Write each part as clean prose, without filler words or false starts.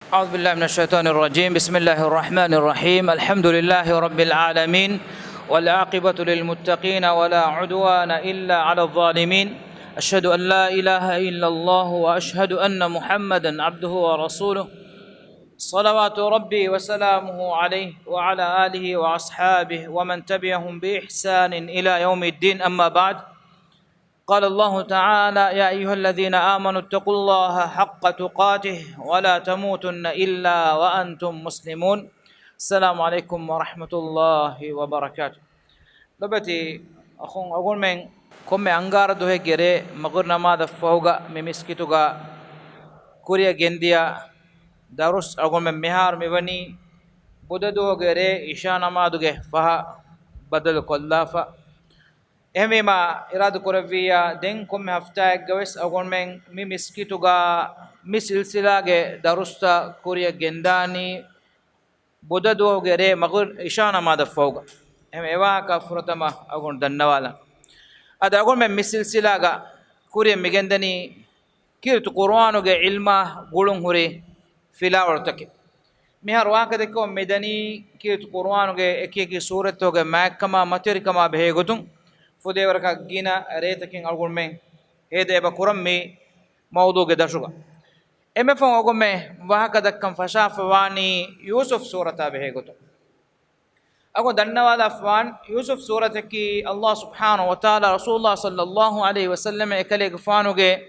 أعوذ بالله من الشيطان الرجيم. بسم الله الرحمن الرحيم. الحمد لله رب العالمين والعاقبة للمتقين ولا عدوان إلا على الظالمين. أشهد أن لا إله إلا الله وأشهد أن محمدا عبده ورسوله صلوات ربي وسلامه عليه وعلى آله وأصحابه ومن تبعهم بإحسان إلى يوم الدين. أما بعد، قال الله تعالى: يا أيها الذين آمنوا اتقوا الله حق تقاته ولا تموتن إلا وأنتم مسلمون. السلام عليكم ورحمة الله وبركاته. لبتي أقول من كم أنغار دوه جري مغرنا ماذا فوقا ممسكتوغا كوريا جنديا داروس أقول من مهار مبني بدو جري إشانا ما دوه فها بدل كلافا ehmema iradu koraviya den komme haftaak gawes agon men mi miskituga mi silsilage darusta kuriya gendani bodado gere magur ishana ma da fawga em ewa ka furtama agon dannawala ada agon men mi silsilaga kuriya migendani kirtu qur'anu ge ilma gulun hure fila ortake mihar waka dekko medani kirtu qur'anu ge ekeki suratu ge makkama materikama behegotun فديورك جينا ريتكين أقول مين هذا يبقى كرمي موضوع كده شو إما فهم أقول مين وهكذا كم فشاف واني يوسف سورة به قطع أقول دنا والا فان يوسف سورة كي الله سبحانه وتعالى رسول الله صلى الله عليه وسلم إكلي فانو جه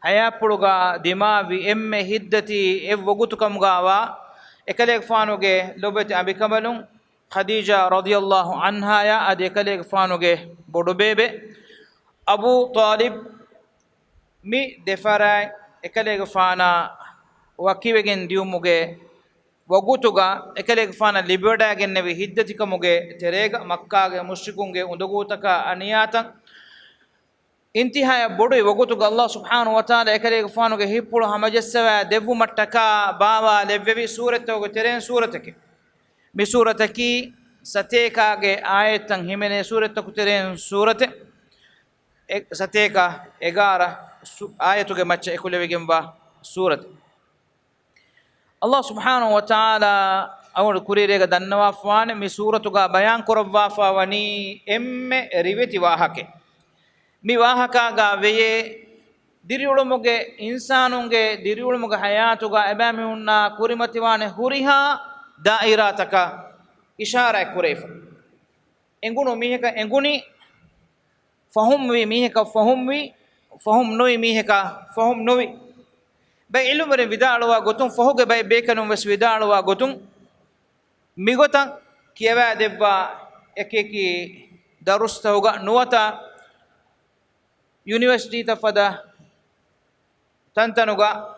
هيا بلوغا دماغي إما هدتي إف وقتكم غاوا إكلي فانو جه لبت أبي كمالون خديجة رضي الله عنها يا أديكاليك فانوغي بودو بيبي أبو طالب مي دفراي إكاليك فانا وكيوغين ديوموغي وغوتوغا إكاليك فانا ليبرداغين نبي هدتك موغي تريغا مكاغي مشركونغي اندغوتكا أنياتا انتهاء بودو وغوتوغا الله سبحانه وتعالى إكاليك فانوغي هيبولو همجسوا دفو متكا بابا لبوي سورتوغي ترين سورتكي بسورتكي ستيكا آية همين سورة كتيرين سورة ستيكا إغارة آية مچ إكل بيجنبا سورة الله سبحانه وتعالى أول كوريرة دنوا فان مي سورة بيان كربوا فاني إم ريبتي واهك مي واهكا غاوي ديريولموغه إنسانونغه ديريولموغه حياتوغا أباميونا كوريمتي وان هوريها دائراتك إشارة كريف إنغونو ميهكا إنغوني فهم وي ميهكا فهم وي فهم نوي ميهكا فهم نوي بي علمر ودالوا غوتون فهوغ بي بيكنون وس ودالوا غوتون ميغوتا كيوا دبا اكيكي دروستوغا نوتا يونيورسيتي تفدا تنتنوغا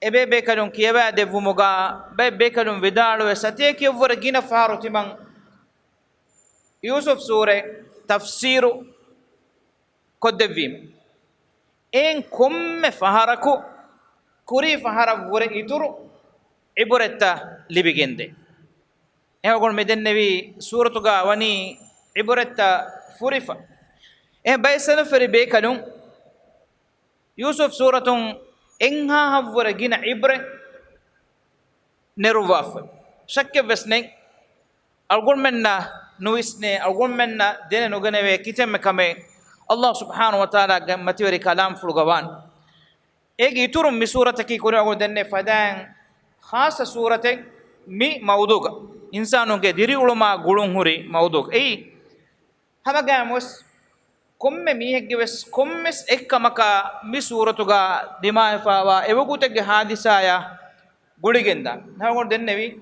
ebe bekalun kiyawa devumuga be bekalun vidalu sate kiyovra gina faru timan yusuf sure tafsiru kodevim en komme faharaku kuri fahara vure ituru iburetta libigende egon meden nevi suratuga wani iburetta furifa baysana feri bekalun yusuf suratun إنها هفورجينا عبرة نروف شك بسنك أقول منا نويسني أقول منا دين نوجنة كتير مكمل الله سبحانه وتعالى متوري كلام فلوجوان إيجي تورم مسورة كي كوري أقول دين فدان خاصة سورة مي موضوع إنسانو كديري علماء قولون هوري موضوع أي هما جاموس komme mihegge wes kommes ekkamaka mi suratuga dimay fawa evugutege hadisaya guligenda nagon dennevi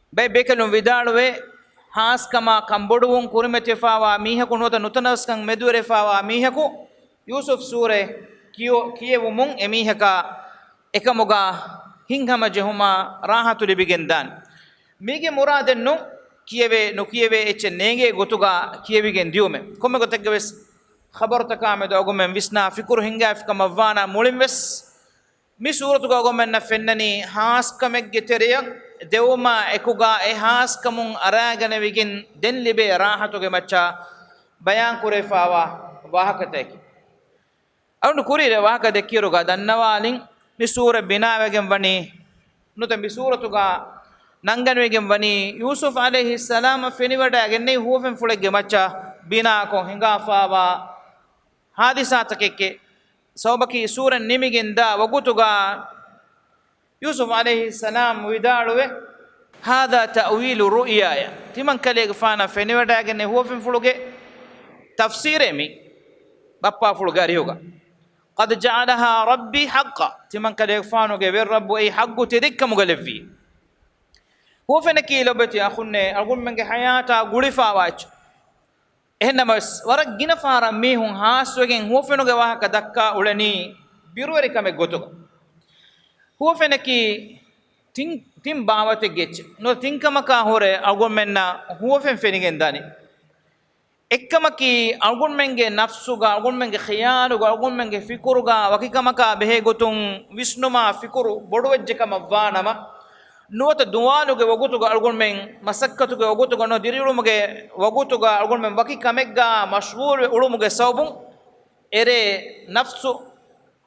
bay bekalum vidalwe haskama kambodun kurmete fawa mihaku nota nutanaskan medure fawa mihaku yusuf sure kiyevumun emihaka ekamuga hinghama jehuma rahatu libigendan mige muradennu kiyebe no kiyebe eche nenge gotuga kiyebigen diume komme gotege wes khabar takame do gomen visna fikur hinga afkama wana mulim wes mi suratuga gomen na fennani has kamek geteriya deuma ekuga e has kamun aragane wigin den libe rahatuge macha bayan kure fawa wahakateki awnu kurire wahaka dekiruga dannawalin mi sura binawegen wani nutambi suratuga nanganuwegen wani Yusuf alayhi salam feniwada genne huofen fulege macha bina ko hinga fawa hadisatakekke sawbaki suran nimigenda wagutuga Yusuf alayhi salam widaluwe hada ta'wilu ru'yaya timan kalega fana feniwada genne huofen fuluge tafsiremi bappa fulgari yoga qad ja'alaha rabbi haqqan timan kalega fano ge wer rabbu ay haqqu tidikka mugalefi huofen ki lobeti akhunne algun menge hayata gulifa wach ehnamas warak gina fara mihun haswegen huofen ge wahaka dakka ulani biruwari kame gotoga huofen ki tim bawate gech no tinkamaka hore algun menna huofen fenigen dani ekkamaki algun menge nafsuga algun menge khiyaluga algun menge fikuruga wakikamaka behe gotun visnuma fikuru bodwejjekama wanama nuwata duwaluge wagutuga algun men masakkatuge wagutuga no dirilumuge wagutuga algun men wakikamegga mashghul ulumuge sawbun ere nafsu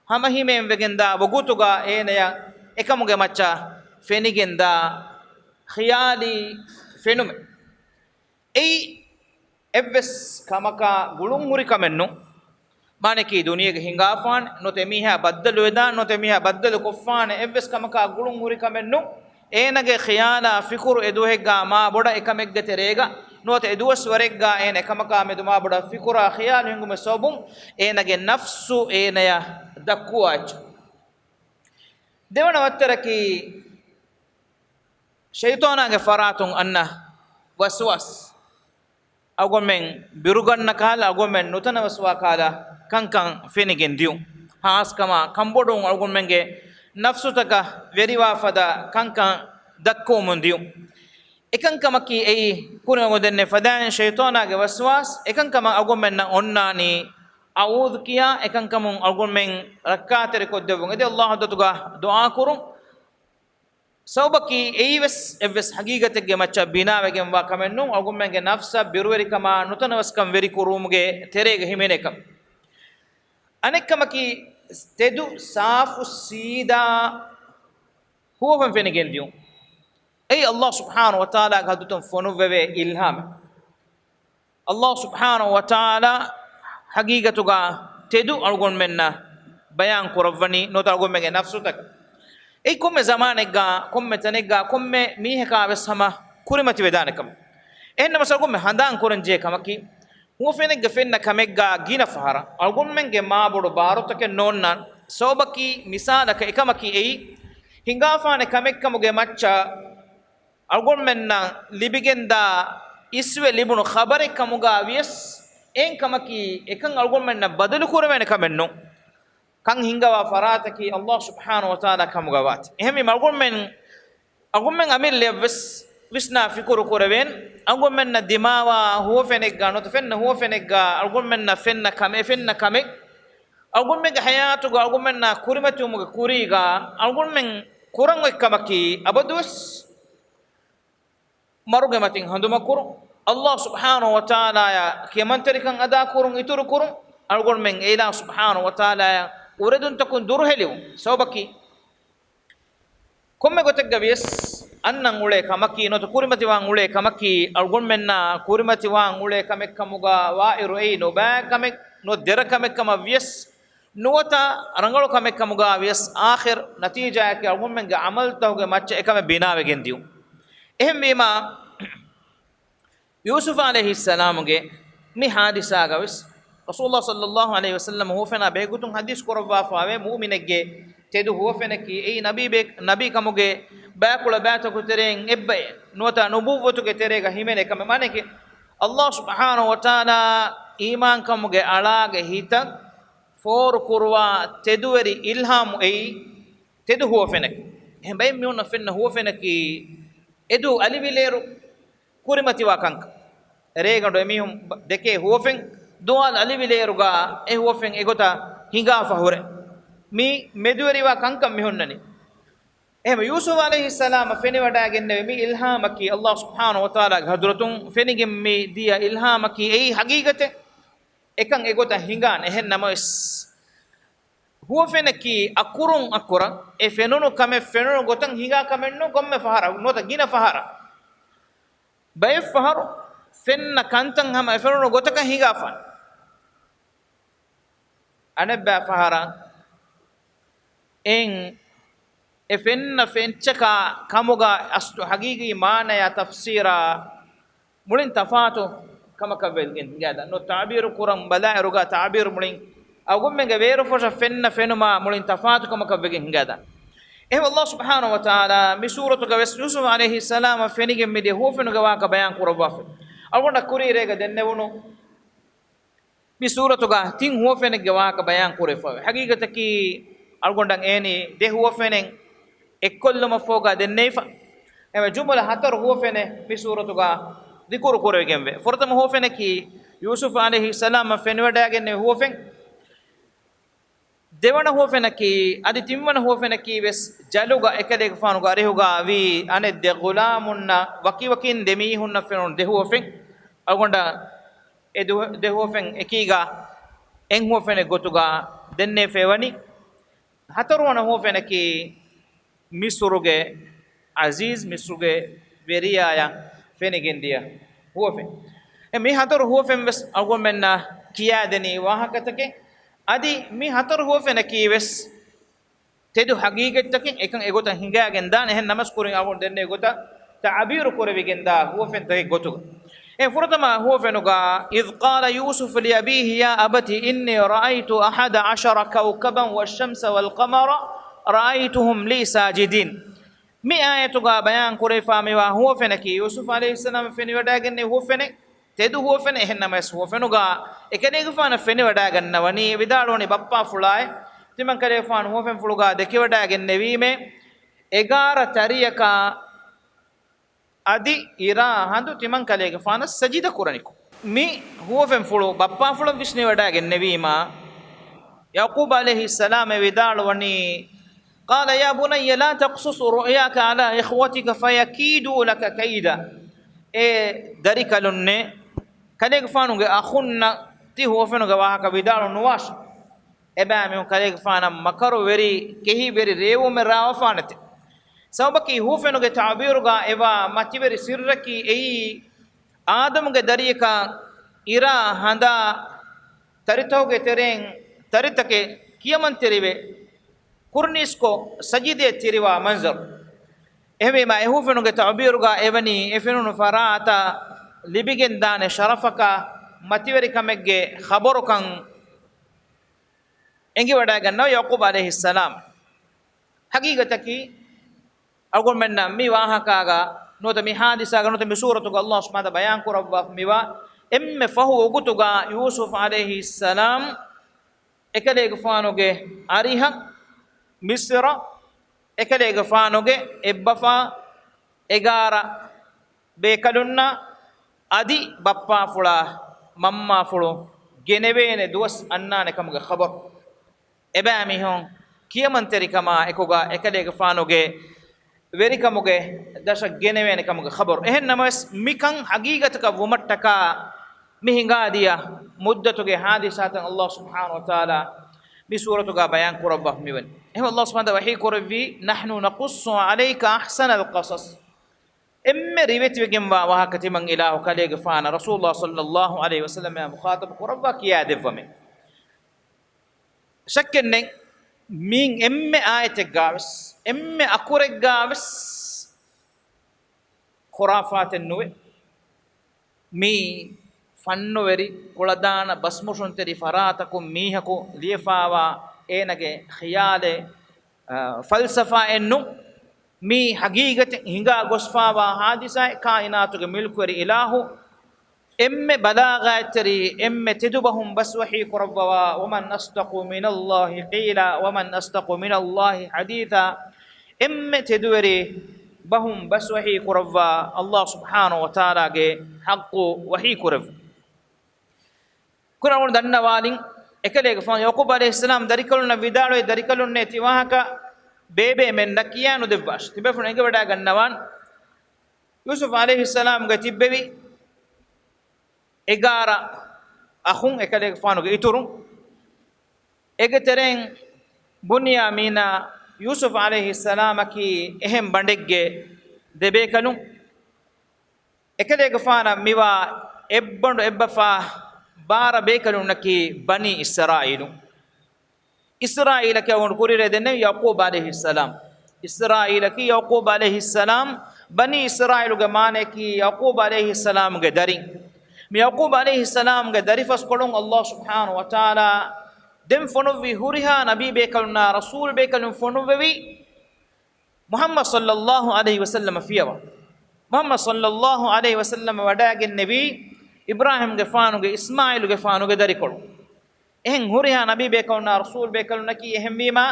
hamahimen vegenda wagutuga eneya ekamuge macha fenigenda khiyali fenume ei evves kamaka gulum muri kamennu maneki duniyage hingafan note miha baddalu eda note miha baddalu koffane evves kamaka gulum muri kamennu enage khiyala fikuru eduhegga ma boda ekamegge terega note eduwas waregga ene kamaka meduma boda fikura khiyal hingume sobum enage nafsu enaya dakkuach devana wattaraki shaytanage faratun anna waswas agomen biruganna kala agomen nutana waswa kala kankan fenigen diu haas kama kambodon agomenge nafsu taka veriwa fada kankan dakko mun diu ekan kama ki ei kuna godenne fadan shaytana ge waswas ekan kama agomen na onnani a'udhu kiya ekan kamun agomen rakkatere koddevun ede allah datuga du'a kurum sawbaki eives evves haqiqatege macha binawegen wa kamennu agumenge nafsa birweri kama nutanawas kam veri kurumuge terege himenekam anekkamaki tedu safu sida huwa fenigen diu ay allah subhanahu wa ta'ala gadutum fonuweve ilham allah subhanahu wa ta'ala haqiqatuga tedu agonmenna bayan kurawani nota agumenge nafsu tak ei komme zamanegga komme tanegga komme miheka besama kurimati vedanakam enna masagumme handan kuranje kamaki huofenegga fenna kamegga gina fahara algummenge ma bodu barotake nonnan sobaki misalaka ekamaki ei hingafane kamekkamuge macha algummenna libigenda iswe libunu khabare kamuga wies en kamaki ekan algummenna badalu kurmene kamenno kan hingawa farataki allah subhanahu wa ta'ala kamugawat ehmi agummen amil leves visna fikuru koreven agummen na dimawa huwa fenegga no fenna huwa fenegga agummen na fenna kame agummen hayatu ga agummen na kurimatu mu kuriga agummen kurango kamaki abadus maruge matin handuma kuru allah subhanahu wa ta'ala ya kiyamantarikan ada kurun ituru kurun agummen ila subhanahu wa ta'ala ya uredun takun durheliu sawbaki komme gotegga wies annan ule kamaki no to kurimati wan ule kamaki algonmenna kurimati wan ule kamek kamuga wa irei no ba kamek no dera kamek kama wies nuwata rangalu kamek kamuga wies akhir natija ke algonmenga amal tawge macce ekame binawe gendiu ehem bima yusuf alayhi salam ge mi hadisa ga wies rasulullah sallallahu alaihi wasallam ho fena begutun hadis korwa fawe mu'minegge tedu ho fena ki ei nabi kamuge baakula baata ko tereng ebbe nota nubuwatu ke terega himene kam mane ki allah subhanahu wa taala iman kamuge alaage hita for kurwa teduweri ilham ei tedu ho fena em bay mi on fenna ho fena ki edu alivileru kurimati wa kanka regando emihum deke ho fen dual alivileruga e hofen egota hinga fahore mi meduweriwa kankam mihonnani ehma yusuf alayhi salam feni wada genne mi ilhamaki allah subhanahu wa taala hadratun fenigem mi dia ilhamaki ei haqiqate ekan egota hingan ehen namas huwa feneki akurun akura e fenunu kame fenunu gotan hinga kamenno gomme fahara nota gina fahara bay faharu fenna kantan hama fenunu gotaka hinga fan anabba fahara en e fenna fenchaka kamuga astu hagigi maana ya tafsira mulin tafato kama kavelgen gada no ta'bir quran balairuga ta'bir mulin agummenge veru fosha fenna fenuma mulin tafaatu kama kavegen hingada ehwa Allah subhanahu wa ta'ala mi suratu ga Yusuf alayhi salam fenige mide hofenu ga waka bayan qurwa algonda kurirega dennewunu mi suratu ga tin hofenu ga waka bayan qurfa hagigata ki algonda eni de hofenen ekkolluma foga denneifa ema jumla hatar hofene mi suratu ga dikuru kuregembe fortam hofene ki Yusuf alayhi salam fenwadagen hofen devana hofenaki adi timmana hofenaki ves jaluga ekadek fanuga arihuga vi ane de gulamunna wakin demi hunna fenon de hofen agonda e de hofen ekiga en hofene gotuga denne fewani hatarwana hofenaki misuruge aziz misuruge veriya fenigendia hofen e mi hatar hofen ves agomenna kiyadeni wahakatake adi mi hatar hofena kiwes tedu haqiqatakin ekan egota hingagen dan ehen namas kurin awon denne egota ta'bir kurbigen da hofen tay gotu e furtama hofenuga id qala yusuf li abihi ya abati inni ra'aytu ahada ashara kawkaban wash-shamsa wal-qamara ra'aytuhum li sajidin mi ayatuga bayan kurifa mi wa hofenaki yusuf alayhi salam feni wadagen ne hofene tedu hofene hennamas hofenuga ekenege fana feni wada gannawani vidaloni bappa fulay timan kare fan hofen fuluga deke wada gennewime egara tariyaka adi ira handu timan kalege fana sajida kuraniku mi hofen fulu bappa fulum visne wada gennewima yaqub alayhi salam vidaloni قال يا بني لا تقصص رؤياك على إخوتك فيكيدوا لك كيدا دريكالن kaleeg faanuge akhunna ti hofenuge wahaka vidalo nuwash eba me kaleeg faana makaro veri kehi veri rewo me rawa faanate sabaki hofenuge ta'biruga eva mativeri sirraki ei adamuge dariyaka ira handa taritoge tereng taritake kiyaman terive kurnisko sajide tiriwa manzar ehme ma hofenuge ta'biruga evani efenunu farata libigen dane sharafaka mativeri kamegge khabaru kan engi wada ganna yaqub alayhi salam haqiqataki agol menna mi wahaka ga nota mi hadisa ga nota mi suratu ga Allah subhanahu wa ta'ala bayan kurabba miwa emme fahu ugutuga yusuf alayhi salam ekale gfanuge ariha misra ekale gfanuge ebbafa egara bekalunna adi bappa fula mamma fulo genevene duwas annane kamuge khabar eba mi hon kiyaman teri kama ekoga ekadege fanoge veri kamuge dasha genevene kamuge khabar ehen namas mikan haqiqataka wumattaka mihinga dia muddatuge hadisatan Allah subhanahu wa ta'ala mi suratuga bayan kurabba miwen Allah subhanahu wa ta'ala wahi kurabbi nahnu naqussu alayka ahsana alqasas اما ريبت بجنبا وهكتي من اله كليغ فانا رسول الله صلى الله عليه وسلم يا مخاطب قربك يا دفمه شكن مين اما ايه غاوس اما اكور غاوس خرافات النوي مي فنو وري قلدان بسمشون تري فراتكم ميهكو ليفاوا اينگه خيال فلسفه انو mi haqiqat hinga gosfawa hadisa kainatuge milkwari ilahu emme balagha tari emme tidubahum bas wahi qurbawa waman asdaqu min Allah qila waman asdaqu min Allah haditha emme tidwari bahum bas wahi qurba Allah subhanahu wa ta'ala ge haqqu wahi qurb kuna won danna walin ekale ge fa yaqub alayhi salam darikaluna vidalo darikalunne tiwahaka bebe men nakiyanu devvash tibe fun enge wada gannawan yusuf alayhi salam ga tibbewi egara akhun ekale fanu ge iturun ege tereng බුන්යාමීනා යූසුෆ් আলাইহিස්සලාමකි එහෙම් බණ්ඩෙක්ගේ දෙබේකනු එකලේක ෆාන මිවා එබ්බඬු එබ්බෆා ಬಾರ ಬೇಕನುನ್ನಕಿ ಬನಿ ಇಸ್ರಾಯಿಲು ಇಸ್ರಾಯಿಲಕ್ಕೆ ಅವನು ಕುರಿರೆದೆನೆ ಯಾಕೂಬ್ ಅಲೈಹಿಸ್ಸಲಾಂ ಇಸ್ರಾಯಿಲಕಿ ಯಾಕೂಬ್ ಅಲೈಹಿಸ್ಸಲಾಂ ಬನಿ ಇಸ್ರಾಯಿಲುಗೆ ಮಾನೆಕಿ ಯಾಕೂಬ್ ಅಲೈಹಿಸ್ಸಲಾಂಗೆ ದರಿ ಮಿ ಯಾಕೂಬ್ ಅಲೈಹಿಸ್ಸಲಾಂಗೆ ದರಿ ಫಸ್ಕೊಳುಂ ಅಲ್ಲಾಹ್ ಸುಬ್ಹಾನಹು ವ ತಆಲಾ ದೆಂ ಫನುವಿ ಹುರಿಹಾ ನಬಿ ಬೇಕಲುನ್ನ ರಸೂಲ್ ಬೇಕಲು ಫನುವೆವಿ ಮುಹಮ್ಮದ್ ಸಲ್ಲಲ್ಲಾಹು ಅಲೈಹಿ ವಸಲ್ಲಂ ಫಿಯವ ಮುಹಮ್ಮದ್ ಸಲ್ಲಲ್ಲಾಹು ಅಲೈಹಿ ವಸಲ್ಲಂ ವಡಾಗೆ ನಬಿ ಇಬ್ರಾಹಿಂ ಗೆ ಇಸ್ಮಾಯಿಲ್ ಗೆ ಫಾನುಗೆ ದರಿಕೊಳು ಎಹೆಂ ಹುರಿಹಾ ನಬಿ ಬೇಕವನ್ನ ರಸೂಲ್ ಬೇಕವನ್ನ ಕಿ ಎಹೆಂ ವೀಮಾ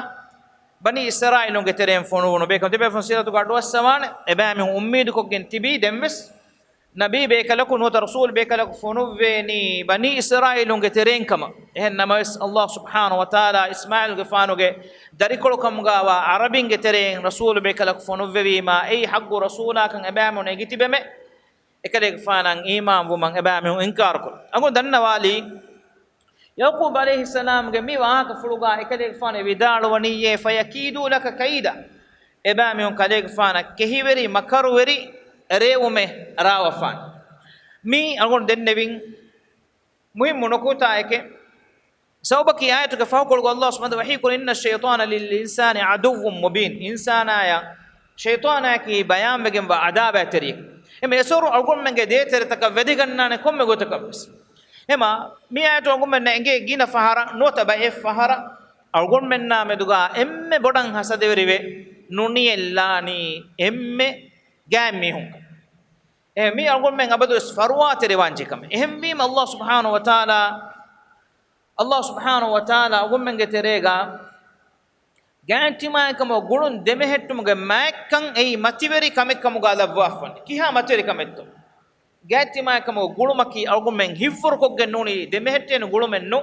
ಬನಿ ಇಸ್ರಾಯಿಲ್ ಗೆ ತೆರೆಂ ಫೋನುವನು ಬೇಕಂತೆ ಬೇಫನ್ ಸಿರತು ಗಾಡು ವಸ್ಸವಾನೆ ಎಬಾಮಿ ಉಮ್ಮೀದ್ ಕೊಗ್ಗೆನ್ ತಿಬಿ ದೆಮ್ಮೆಸ್ ನಬಿ ಬೇಕಲಕು ನೋತ ರಸೂಲ್ ಬೇಕಲಕು ಫೋನುವೆನಿ ಬನಿ ಇಸ್ರಾಯಿಲ್ ಗೆ ತೆರೆಂ ಕಮ ಎಹೆಂ ನಮಸ್ ಅಲ್ಲಾಹ್ ಸುಬ್ಹಾನಹು ವ ತಆಲಾ ಇಸ್ಮಾಯಿಲ್ ಗೆ ಫಾನುಗೆ ದರಿಕೊಳು ಕಮ್ಗಾವ ಅರಬಿಂ ಗೆ ತೆರೆಂ ರಸೂಲ್ ಬೇಕಲಕು ಫೋನುವೆವೀಮಾ ಐ ಹಗ್ಗು ರಸೂಲಾ ಕಂ ಎಬಾಮು ನೆಗಿತಿಬೆಮೆ එකලෙක් ෆානන් ඊමාම් වුමන් එබෑමෙහු ඉන්කාර කර අගො දන්නවාලි යකුබ් අලයිහිස්සලාම්ගේ මේ වාහක ෆුළුගා එකලෙක් ෆානේ විදාලවණියේ ෆයකීදු ලක කයිදා එබෑමෙහු කලෙක් ෆාන කෙහිවරි මකරුවරි රේවුමේ රාවෆාන් මී අගොන් දෙන්නෙවින් මුහිම් මොනකුතා එකේ සෞබකි ආයතුක ෆෞකුල් අල්ලාහ් සුබ්හානහු වහී කුල් ඉන්න ෂයිතාන ලිල් ඉන්සානි අදුව්වුම් මුබීන් ඉන්සානාය ෂයිතානාකි බයාම් වෙගෙන් ව අදාබැතරිය එමෙ එසොරු අල්ගොම්මෙන්ගේ දේතරතක වෙදිගන්නානේ කොම්මෙ ගොතකම්ස් එම මේ ආයත අල්ගොම්මෙන් එංගේ ගින ෆහර නොතබ එ ෆහර අල්ගොම්මෙන්නා මෙදුගා එම්මෙ බොඩන් හසදෙවරිවේ නුනියෙල්ලානි එම්මෙ ගෑම්මිහුන් එමි අල්ගොම්මෙන් අබදුස් ෆරුවාතේ රවංජිකම එහෙම් වීම අල්ලාහ් සුබ්හානහු ව තාලා අල්ගොම්මෙන්ගේ තෙරේගා ගෑන්ටිමායකම ගුණුන් දෙමෙහෙට්ටුමගේ මෑක්කන් එයි මතිවරි කමෙක්කමුගා ලබ්වාෆන් කිහා මතිවරි කමෙත්තෝ ගෑන්ටිමායකම ගුණුමකි අල්ගොම්මෙන් හිෆ්ෆුරු කොග්ගෙන් නෝනි දෙමෙහෙට්ටේන ගුණුමෙන් නෝ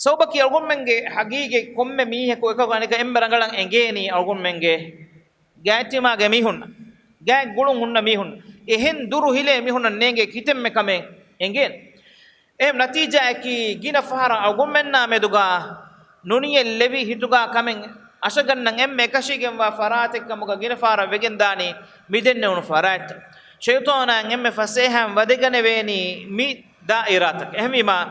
සෝබකි අල්ගොම්මෙන්ගේ හගීගේ කොම්මෙ මීහෙකෝ එක ගණක එම්බරංගලන් එංගේනි අල්ගොම්මෙන්ගේ ගෑන්ටිමාගේ මිහුන්න ගෑ ගුණුන් හුන්න මිහුන්න එහෙන් දුරු හිලේ මිහුන්න නේගේ කිතෙම්මෙ කමෙන් එංගේන එම් නතිජා කි ගින ෆහර අල්ගොම්මෙන්නා මෙදුගා නුනියෙ ලෙවි හිතුගා කමෙන් අශගන්නන් එම්මෙ එකශිගෙන් වා ෆරාතෙක්කමුග ගිනෆාර වෙගෙන් දානි මිදෙන්නේ උණු ෆරාත් ෂයිතානන් එම්මෙ ෆසේහම් වදගෙන වේනි මි දායිරාතක එහෙමීමා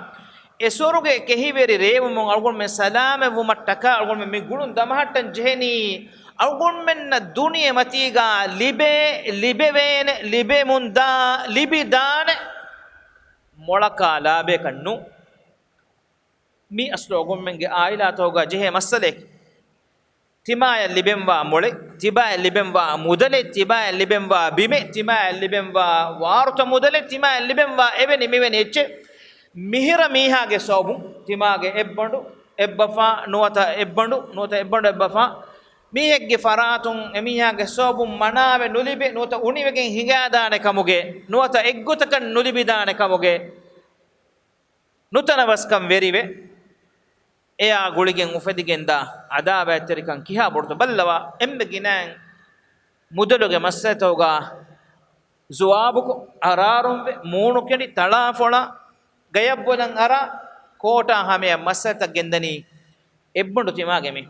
එසොරුගේ කෙහිවෙරි රේවුම අල්ගොන් මෙ සලාම වුමට්ටක අල්ගොන් මෙ ගුණුන් දමහට්ටන් ජෙහෙනි අල්ගොන් මෙන්න දුනියෙ මතීගා ලිබෙවේන ලිබෙමුන්දා ලිබිදාන මොලකා ලාබේ කන්නු mi aslo gommenge aila toga jehe masalek timaya libenwa mole tibaya libenwa mudale tibaya libenwa bime timaya libenwa waruta mudale timaya libenwa eveni meveni ecche mihira mihage sobu timage ebbandu ebbafa nuwata ebbandu ebbafa mihegge faratun emihage sobu manave nulibe nuwata uniwegen higadaane kamuge nuwata eggotakan nulibidane kamuge nutana waskam verive එයා ගුලිගෙන් උෆෙදිගෙන්දා අදාබැත්තරිකන් කිහා බොරත බල්ලවා එම්බෙ ගිනෑන් මුදලුගේ මස්සතෝගා ජුවාබුක අරාරුම්වෙ මූණු කෙඩි තලා ෆොලා ගයබ්බලන් අරා කෝටා හැමය මස්සත ගෙන්දනි එබ්බුඬු තිමාගෙමි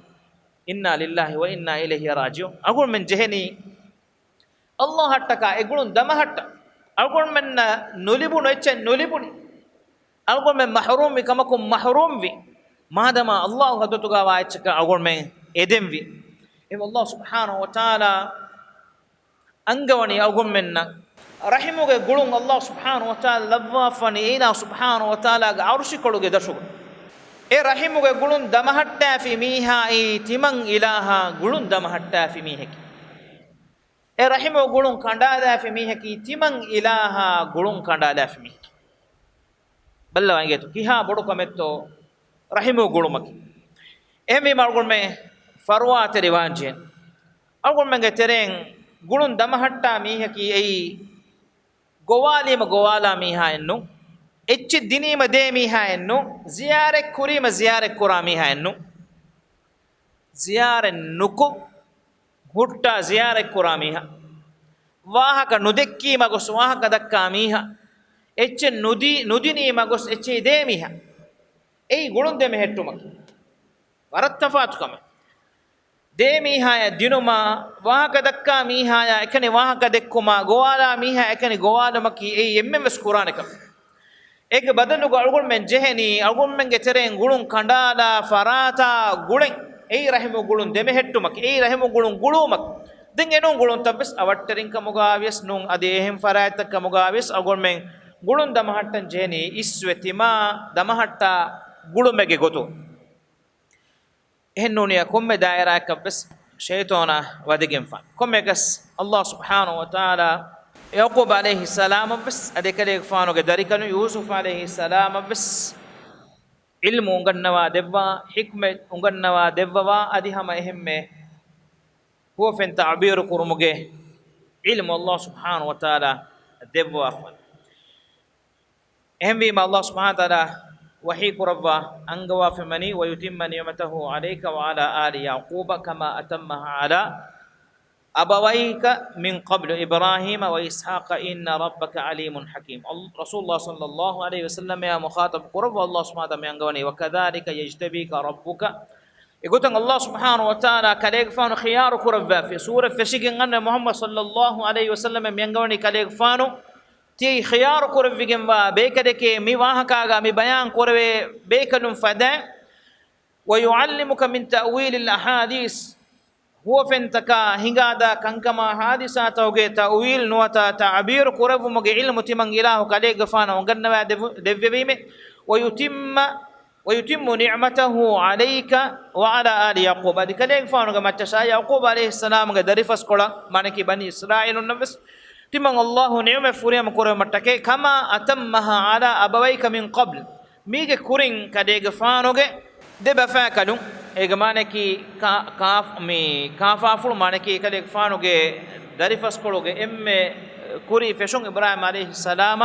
ඉන්නා ලිල්ලාහි ව ඉන්නා ඉලෛහි රාජිඋන් අගුල් මෙන් ජෙහෙනි අල්ලාහ් හට්ටකා එගුළුන් දමහට්ට අගුල් මෙන් නුලිබුණු එච්චෙන් නුලිබුනි අගුල් මෙන් මහරූම් වි කමකුම් මහරූම් වි මාදම අල්ලාහ් හදතුගා වාච්චක අගොන් මෙන් එදෙම්වි එම අල්ලාහ් සුබ්හානහු ව තාලා අංගවණි අගොන් මෙන්න රහිමුගේ ගුළුන් අල්ලාහ් සුබ්හානහු ව තාලා ලබ්වාෆනි ඉලා සුබ්හානහු ව තාලාගේ අර්ශි කොළුගේ දශුග ඒ රහිමුගේ ගුළුන් දමහට්ටා ෆි මීහායි තිමන් ඉලාහා ගුළුන් දමහට්ටා ෆි මීහකි ඒ රහිමුගේ ගුළුන් කණ්ඩාදා ෆි මීහකි තිමන් ඉලාහා ගුළුන් කණ්ඩාදා ෆි මීහකි බල්ලවංගේ තු කිහා බොඩු කමෙත්තෝ රහිමු ගුළුමකි එමෙ මල්ගොන් මේ ෆරුවාත රිවාන්ජෙන් අල්ගොන් මගේ තෙරෙන් ගුළුන් දමහට්ටා මීහකි එයි ගෝවාලීම ගෝවාලා මීහා එන්නු එච්චි දිනීම දේ මීහා එන්නු ziyaret කුරීම ziyaret කුරා මීහා එන්නු ziyaret නුකු හුට්ටා ziyaret කුරා මීහා වාහක නුදෙක්කීම ගොස් වාහක දක්කා මීහා එච්චි නුදිනීම ගොස් එච්චි දේ මීහා ei gulun de mehettumaki ವರತ್ತಫಾತುಕಮ ದೇ ಮೀಹಾಯ ದಿನುಮ ವಾಹಕ ದಕ್ಕಾ ಮೀಹಾಯ ಎಕನೆ ವಾಹಕ ದೆಕ್ಕುಮ ಗೋವಾಲ ಮೀಹಾ ಎಕನೆ ಗೋವಾಲಮಕಿ ಏ ಎಮ್ಮೆಸ್ ಕುರಾನಕಮ ಏಕ ಬದಲುಗ ಅಳ್ಗುಳ್ ಮೆನ್ ಜೆಹನಿ ಅಳ್ಗುಳ್ ಮೆಂಗೆ ತೆರೆನ್ ಗುಳುಂ ಕಂಡಾಲ ಫರಾತಾ ಗುಳೆಂ ಏ ರಹಿಮು ಗುಳುಂ ದೆಮೆ ಹೆಟ್ಟುಮಕ್ ಏ ರಹಿಮು ಗುಳುಂ ಗುಳುಮಕ್ ದೆಂ ಎನು ಗುಳುಂ ತಬ್ಬಸ್ ಅವಟ್ಟರಿನ್ ಕಮುಗಾವಿಯಸ್ ನುಂ ಅದೇ ಹೆಂ ಫರಾಯತ ಕಮುಗಾವಿಯಸ್ ಅಳ್ಗುಳ್ ಮೆನ್ ಗುಳುಂ ದಮಹಟ್ಟನ್ ಜೆಹನಿ ಇಸ್ವೆತಿಮಾ ದಮಹಟ್ಟ ಗುಳುಮೆಗೆ ಗೊತ್ತು ಹೆನ್ನೂನಿಯ ಕೊಮ್ಮೆ ದಾಯರಾ ಕಬ್ಬಸ್ ಶೈತಾನ ವದಿಗೆಂ ಫಾ ಕೊಮ್ಮೆ ಗಸ್ ಅಲ್ಲಾಹ್ ಸುಬ್ಹಾನಹು ವ ತಆಲಾ ಯಾಕೂಬ್ ಅಲೈಹಿ ಸಲಾಮ್ ಬಸ್ ಅದಕಲೆ ಫಾನುಗೆ ದರಿಕನು ಯೂಸುಫ್ ಅಲೈಹಿ ಸಲಾಮ್ ಬಸ್ ಇಲ್ಮು ಉಂಗನ್ನವಾ ದೆವ್ವ ಹಿಕ್ಮೆ ಉಂಗನ್ನವಾ ದೆವ್ವವಾ ಅದಿಹಮ ಎಹೆಮ್ಮೆ ಹುವಫೆನ್ ತಾಬೀರು ಕುರುಮುಗೆ ಇಲ್ಮು ಅಲ್ಲಾಹ್ ಸುಬ್ಹಾನಹು ವ ತಆಲಾ ದೆವ್ವ ಅಫನ್ ಎಹೆಂವೀಮ ಅಲ್ಲಾಹ್ ಸುಬ್ಹಾನಹು ವ ತಆಲಾ وحي كربا أنجوا في مني ويتم نعمته عليك وعلى آل يعقوب كما أتمها على أبويك من قبل إبراهيم وإسحاق إن ربك عليم حكيم رسول الله صلى الله عليه وسلم يا مخاطب قرب والله سبحانه وتعالى وكذلك يجتبيك ربك يقول الله سبحانه وتعالى كليك فانو خيار كربا في سورة فشيكين أن محمد صلى الله عليه وسلم ينجوني كليك فانو تي خيار كربيكم بيكدك مي واهكاغا مي بيان كربي بيكلم فدا ويعلمك من تأويل الأحاديث هو فنتكا هنغادا كنكما حادثات اوغي تأويل نوتا تعبير كرب مغ علم تمن إله كليك فانا وغنوا دفيمه ويتم نعمته عليك وعلى آل يعقوب ادي كليك فانا متشا يعقوب عليه السلام دريفس كولا مانكي بني إسرائيل النبس تمن الله نعمه فريم كرم متكه كما أتمها على أبويك من قبل ميغ كورين كليك فانوغه دبفا كلو ඒගමානකි කාෆාෆුළු මානකි එකලෙක් ෆානුගේ දරිෆස්කොළුගේ එම්මේ කුරි ෆෙෂුන් ඉබ්‍රාහිම් අලයිහි සලාම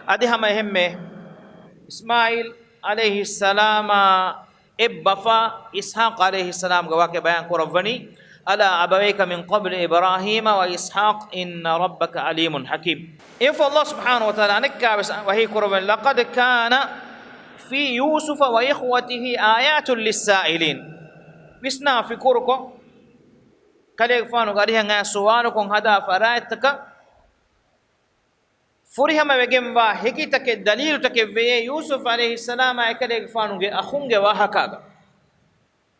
අදිහම එහෙම්මේ ඉස්මායිල් අලයිහි සලාම එබ්බෆා ඉස්හාක් අලයිහි සලාම ගවාකේ බයන් කරවනි අලා අබවයික මින් ක්බල් ඉබ්‍රාහිම ව ඉස්හාක් ඉන්න රබ්බක අලීමුන් හකීම් ඉෆ අල්ලාහ් සුබ්හානහු ව තආලා අනක්කා වහී කරවන ලකද් කාන في يوسف وإخوته آيات للسائلين وسنا في كوركو كليك فانو غاريها سوالكم هذا فرايتك فريهم وجموا هكيتك دليل تك في يوسف عليه السلام كليك فانو أخونج وهكذا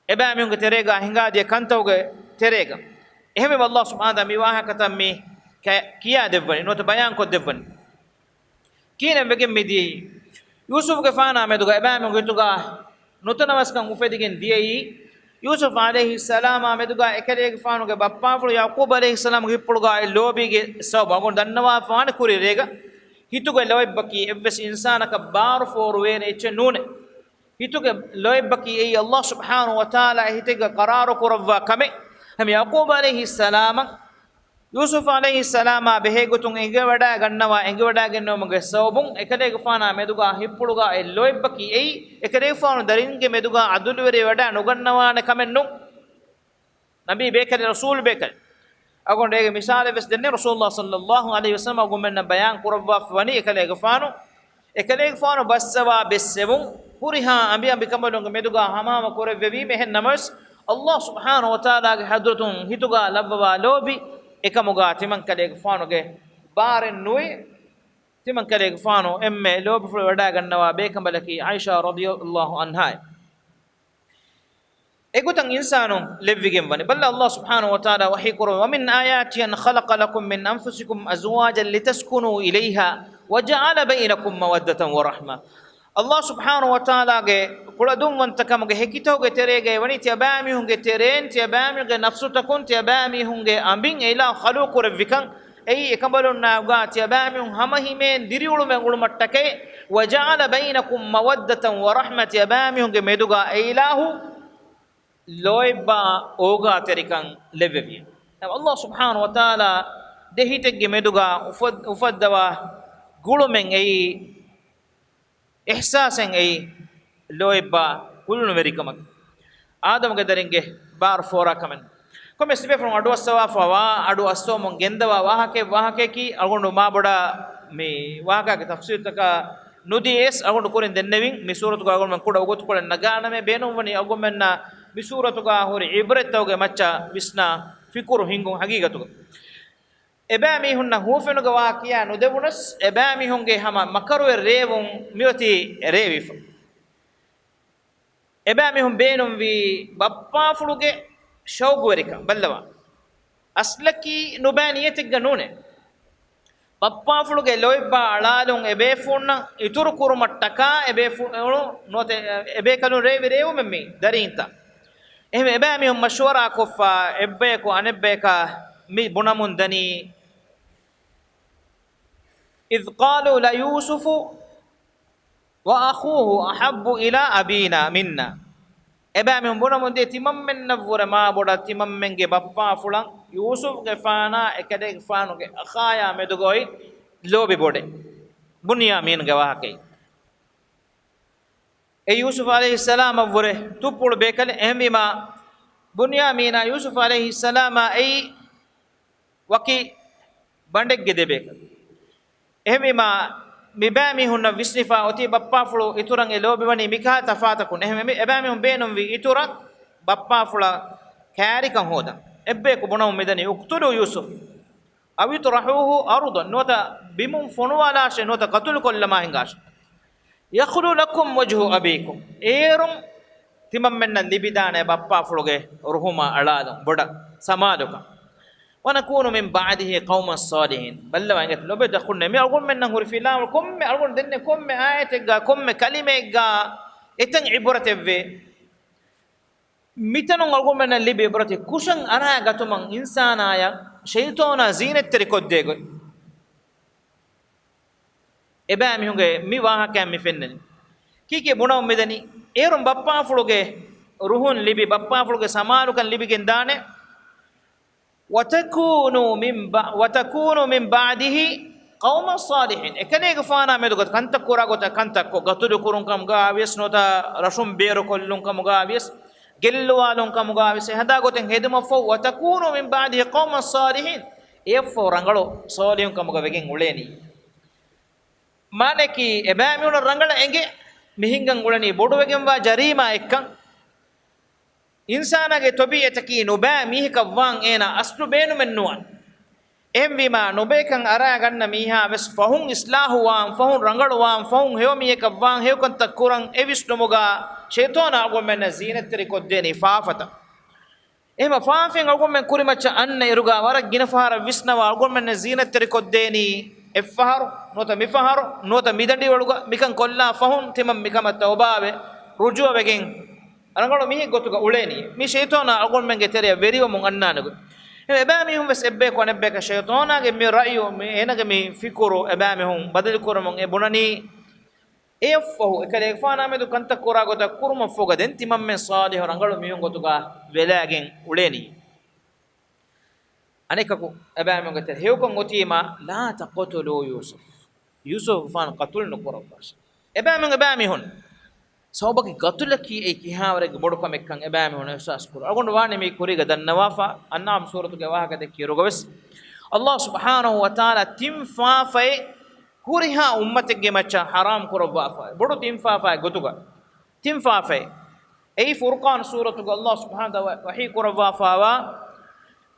إبا ميونج تريجا هنگا دي كنتوج تريجا إهم الله سبحانه وتعالى ميواه كتامي كيا دفن نوت بيان كود دفن كينا وجم دي يوسف كفانا مدوغا إبام يقولوا نوتنا مسكن مفيدين ديئي يوسف عليه السلام مدوغا إكليك فانو كبابا فلو يعقوب عليه السلام كيبولغا اللوبي كسبب أقول دنوا فان كوري ريغا هيتوغا لوي بكي إبس إنسان كبار فوروين إتشنون هيتوغا لوي بكي أي الله سبحانه وتعالى هيتوغا قرار كرفا كمي هم يعقوب عليه السلام يوسف عليه السلام بهيغتون انگودا ගන්නවා engoda ගෙන්නවමගේ සෝබුන් එකලේ ගෆානා මෙදුගා හිප්පුළුගා එල්ලොයිබ්බකි එයි එකලේ ගෆානු දරින්ගේ මෙදුගා අදුළුවරේ වඩා නොගන්නවාන කමෙන්නු නබි බේකල් රසූල් බේකල් අගොන් දෙගේ මිසාල වෙස් දෙන්නේ රසූල්ලා සල්ලල්ලාහු අලයිහි වසල්ලම ගොමෙන්න බයන් කුරවවා වනි එකලේ ගෆානු බස්සවා බෙස්සෙමුන් පුරිහා අඹි කමලොංග මෙදුගා හමාම කුරෙව්වි මෙහෙන් නමස් අල්ලාහ් සුබ්හානහු වතාලාගේ හදරතුන් හිතුගා ලබ්බවා ලෝබි ekamuga timan kalege faanuge baren nuy timan kalege faanu emme lob fu wada gannawa bekambalaki Aisha radhiyallahu anha egutan insanu levvigem bani balla Allah subhanahu wa ta'ala wahi kuru wa min ayati an khalaqa lakum min anfusikum azwajan litaskunu ilayha wa ja'ala bainakum mawaddatan wa rahma Allah subhanahu wa ta'ala ge kuladum wantakamge hekitoge terege wani tiabami hunge teren tiabami ge nafsu takun tiabami hunge ambin ila khaluq rabbikan ei ekambalun nauga tiabami hamahimen diriulu mengulu mattake waja'ala bainakum mawaddatan wa rahmatan tiabami hunge meduga ilahu loiba oga terikan levevi Allah subhanahu wa ta'ala dehitege meduga ufaddawa gulumen ei ihsasen ei loiba kulunu verikamak adam ge daringe bar fora kamen kome sibe from adu aswa fawa adu asso mon gendawa wahake ki agondu ma boda me wahaka ge tafsir taka نديس أقول نقول النبي مسورة أقول من كودا أقول كل نجانا من بينهم وني أقول منا مسورة هوري عبرة توجه ماتشا بسنا فكر هنگو حقيقة إبامي هن هو فينو جواكيا ندبونس إبامي هنگه هما مكرو الريبون ميوتي ريبيف إبامي هم بينهم في بابا فلوجه شوغوريكا بلوا أصلكي نبانية الجنونة بابا فلوجه لويبا علالون إبيفون يتورو كورمتكا إبيفون نوت إبيكانو ريبي ريو ممي دارينتا إهم إبامي هم مشورة كوفا إبيكو أنبيكا مي بنامون دني إذ قالوا ليوسف وأخوه أحب إلى أبينا منا إبامي هم بنامون دي تمام من نفور ما بودا تمام من جي بابا فلان يوسف غفانا إكده غفانو أخايا مدغوي لو ببودي بنيامين غواكي يوسف عليه السلام أفوره تبول بيكال أهمي ما بنيامين يوسف عليه السلام أي وكي بندق جدي بيكال أهمي ما مبامي هن بسنفا أتي بابا فلو إتوران إلو بمني مكها تفاتكون أهمي أبامي هم بينهم في إتوران بابا فلا كاري كان هودا أبيكو بناهم مدني اقتلوا يوسف أو يطرحوه أرضا نوتا بمن فنوا لاش نوتا قتل كل ما هنگاش يخلو لكم وجه أبيكم إيرم تمام من اللبدان بابا فلوغه رحمة ألادم بڑا سمادوكا ونكون من بعده قوم الصالحين بل وانت لو بدخلنا مي اقول من نهور في لا كم اقول دني كم آية كم كلمة اتن عبرة في ميتن اقول من اللي بعبرة كوشن أنا قطمان إنسان آية شيطان زينة تريكود ديغو إبامي هنگه مي واها كام مفنن كي بنا مدني إيرم بابا فلوغه روحون لبي بابا فلوغه سمارو كان لبي جندانه وتكونوا من بعده قوم الصالحين إكني غفانا مدوغت كنت كورا غوتا كنت كو غتو كورون كم غاويس نوتا رشوم بيرو كلون كم غاويس جلوالون كم غاويس هدا غوتن هدم فو وتكونوا من بعده قوم الصالحين يفو رانغلو صالحون كم غوغين وليني مانكي إباميون رانغلا إنجي مهينغان ولني بودوغين وا جريمة إككان إنسانك طبيعتكي نبا ميه كوان إنا أصل بينو من نوان إم بما نبيكن أراغن ميها بس فهم إصلاح وان فهم رنگل وان فهم هيو ميه كوان هيو كن تكورن إبس نموغا شيطان أقول من زينة تريكو ديني فافتا إما فافين أقول من كوري مچا أن إرغا ورق جنفهار ويسنوا أقول من زينة تريكو ديني إفهار نوتا مفهار نوتا ميدندي ولغا ميكن كلا فهم تمام ميكم التوبة رجوع بگين أنا ميه قطعة أولاني مي شيطان أقول من جتريا بريء ومن أنانه إبامي هم بس إبّك ونبّك شيطان أجمع مي رأيه مي هنا جمي فكره إبامي هم بدل كورة من إبناني إفهو إكله إفانا مدو كنت كورا قطعة كورم فوق دين تمام من صالح ورانغلو ميون قطعة ولاجين أولاني أنا كأكو إبامي قتل هيوكم قتيما لا تقتلوا يوسف فان قتل نكورا باش إبامي هون سوبك قتلكي أي كهاورك بڑکم اکن ابام هون احساس كور اگون واني مي كوري غدن نوافا انام سوره گواه گد كيرو گوس الله سبحانه وتعالى تنفا في كوريها امتك مچا حرام كروا فا بڑو تنفا فا گتوگا تنفا في اي فرقان سوره الله سبحانه وحي كروا فا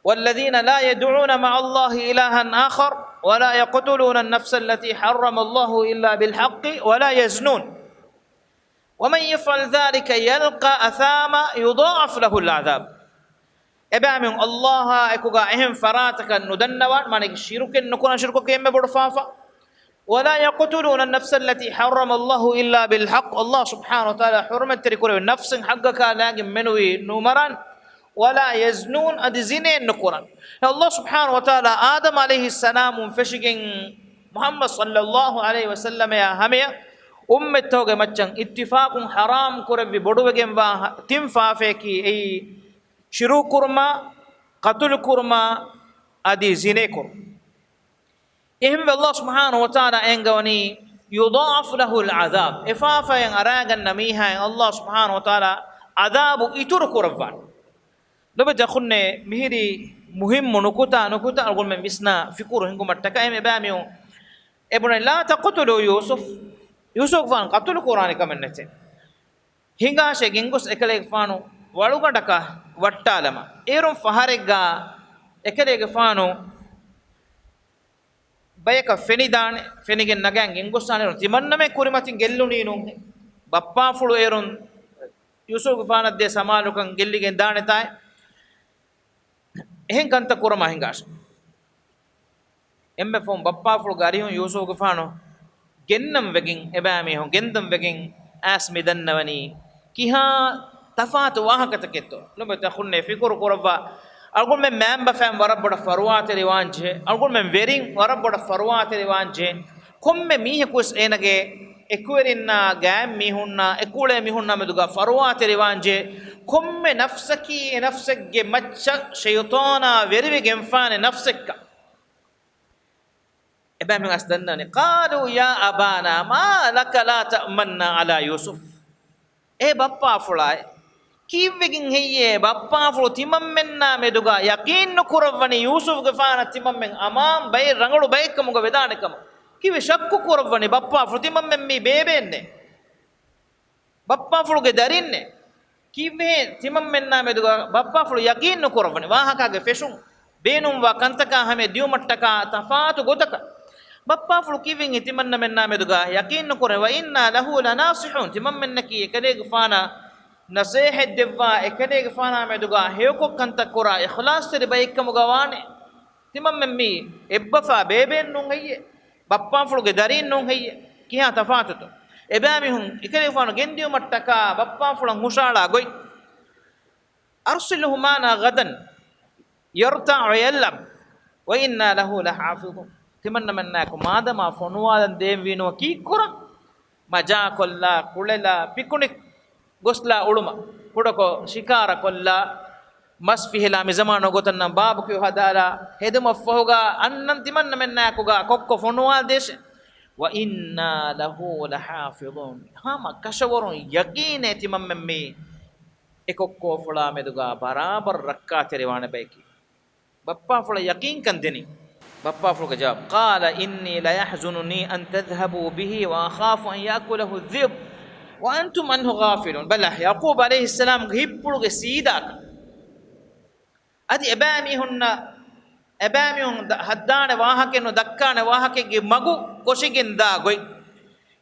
والذين لا يدعون مع الله إلها آخر ولا يقتلون النفس التي حرم الله إلا بالحق ولا يزنون ومن يفعل ذلك يلقى أثاما يضاعف له العذاب إبامي الله إكوغا إهم فراتك ندنوان مانك شرك نكون شركك يم بدفافا ولا يقتلون النفس التي حرم الله إلا بالحق الله سبحانه وتعالى حرمت تركوا نفس حقك لاجم منوي نمران ولا يزنون أدزينين نكوران الله سبحانه وتعالى آدم عليه السلام فشكين محمد صلى الله عليه وسلم يا همية أمتوغ مچن اتفاق حرام كربي بدوغم وا تنفا فيكي اي شروع كرما قتل كرما ادي زينيكو إهم الله سبحانه وتعالى انغوني يضاعف له العذاب افافا ين اراغن نميها الله سبحانه وتعالى عذاب يتر كربان لو بتخن مهري مهم نكوتا اقول من بسنا فكر هنگو متكا ام باميو ابن لا تقتلوا يوسف Yusuf ಫಾನ್ ಕತ್ತಲು ಕುರಾನಿ ಕಮೆನ್ನಚೆ ಹಿಂಗಾಶೆ ಗೆಂಗುಸ್ ಎಕಲೆಗೆ ಫಾನು ವಳುಗಡಕ ವಟ್ಟಾಲಮ ಏರುಂ ಫಹರೆಗ್ಗ ಎಕಲೆಗೆ ಫಾನು ಬಯಕ ಫೆನಿದಾಣೆ ಫೆನಿಗೆ ನಗ್ಯಾಂಗ್ ಗೆಂಗುಸ್ತಾನೆ ತಿಮನ್ನಮೆ ಕುರಿಮತಿನ್ ಗೆಲ್ಲು ನೀನು ಬಪ್ಪಾ ಫುಳು ಏರುಂ ಯೂಸುಫ್ ಫಾನದ್ದೆ ಸಮಾನುಕಂ ಗೆಲ್ಲಿಗೆ ದಾಣೆ ತಾಯ್ එහෙන් කන්ත කුරම හිඟාශ එම්බ ෆොම් බප්පා ෆුල් ගරිහුන් යූසුෆ් ගෆානෝ ගෙන්නම් වෙගින් එබෑමි හොන් ගෙන්දම් වෙගින් ඇස් මිදන්නවනි කිහා තෆාත වාහකත කෙත්තෝ නුඹ තඛුන්නේ ෆිකුර කුරවා අල්ගොල් මෙ මෑම්බ ෆෑම් වරබ්බඩ ෆරුවාත රිවාන්ජේ අල්ගොල් මෙ වෙරින් වරබ්බඩ ෆරුවාත රිවාන්ජේ කොම්මෙ මීහ කුස් එනගේ එකුවරින්නා ගෑම් මිහුන්නා එකුලේ මිහුන්නා මෙදුගා ෆරුවාත රිවාන්ජේ කොම්මෙ නෆ්සකි නෆ්සක්ගේ මච්ච ෂයතෝනා වෙරිවිගෙන් ෆානේ නෆ්සක්ක එබැමි අස්දන්නනේ قالوا يا أبانا ما لك لا تأمنا على يوسف ඒ බප්පා ෆුලයි කීවෙකින් හෙයේ බප්පා ෆුල තිමම්මෙන්නා මෙදුගා යකීන් නුකුරවනි යූසුෆ් ගෆාන තිමම්මෙන් අමාම් බයි රංගලු බයිකමුග වෙදානකම කිවි ශක්කු කුරවනි බප්පා ෆුල තිමම්මෙන් මී බේබෙන්නේ බප්පා ෆුලගේ දරින්නේ කිවේ තිමම්මෙන්නා මෙදුගා බප්පා ෆුල යකීන් නුකුරවනි වාහකගේ ෆෙෂුම් බේනුම් වා කන්තකා හැමේ දියුමට්ටකා තෆාතු ගොතක බප්පා ෆුල කිවින් ඉතිමන්න මෙන්නා මෙදුගා යකීන් නුකුර ව ඉන්නා ලහු ලනාසිහුන් තිමම්මෙන්නකි එකලේගේ ෆානා නසීහ දෙවා එකලේගේ ෆානා මෙදුගා හේකොක් කන්තක කුරා ඉඛලාස් තෙරි බයිකමුග වානේ තිමම්මෙන් මී එබ්බෆා බේබෙන් නුන් හයියේ බප්පා ෆුලගේ දරින් නුන් හයියේ කියා තෆාතුතු එබෑමි හුන් එකලේ ෆානා ගෙන්දියුමට්ටකා බප්පා ෆුලන් හුෂාලා ගොයි අර්සිලහු මානා ගදන් යර්තා යල්ලම් ව ඉන්නා ලහු ලහාෆිදුන් තිමන්න මන්නාක මාදමා ෆොනුවාදන් දේම් විනෝ කී කුර මජා කොල්ලා කුලලා පිකුණි ගොස්ලා උළුම කුඩකෝ ශිකාර කොල්ලා මස් ෆිහලා මිසමාන ගොතන්න බාබු කිය හදාලා හෙදම ෆහුගා අන්නන් තිමන්න මන්නාකුගා කොක්ක ෆොනුවා දේශ ව ඉන්නා ලහු ලහාෆිදුන් හම කෂවරුන් යකීනේ තිමන්න මේ එකොක්කෝ ෆුලා මෙදුගා බරාබර් රක්කා තෙරවාන බයිකි බප්පා ෆුලා යකීන් කන් දෙනි بابا فلوك جاب قال إني لا يحزنني أن تذهبوا به وأخاف أن يأكله الذئب وأنتم عنه غافلون بلى يعقوب عليه السلام هيبلغ سيداك أدي أبامي هن هدان واهكن دكان واهكن مغو كوشيكن داغوي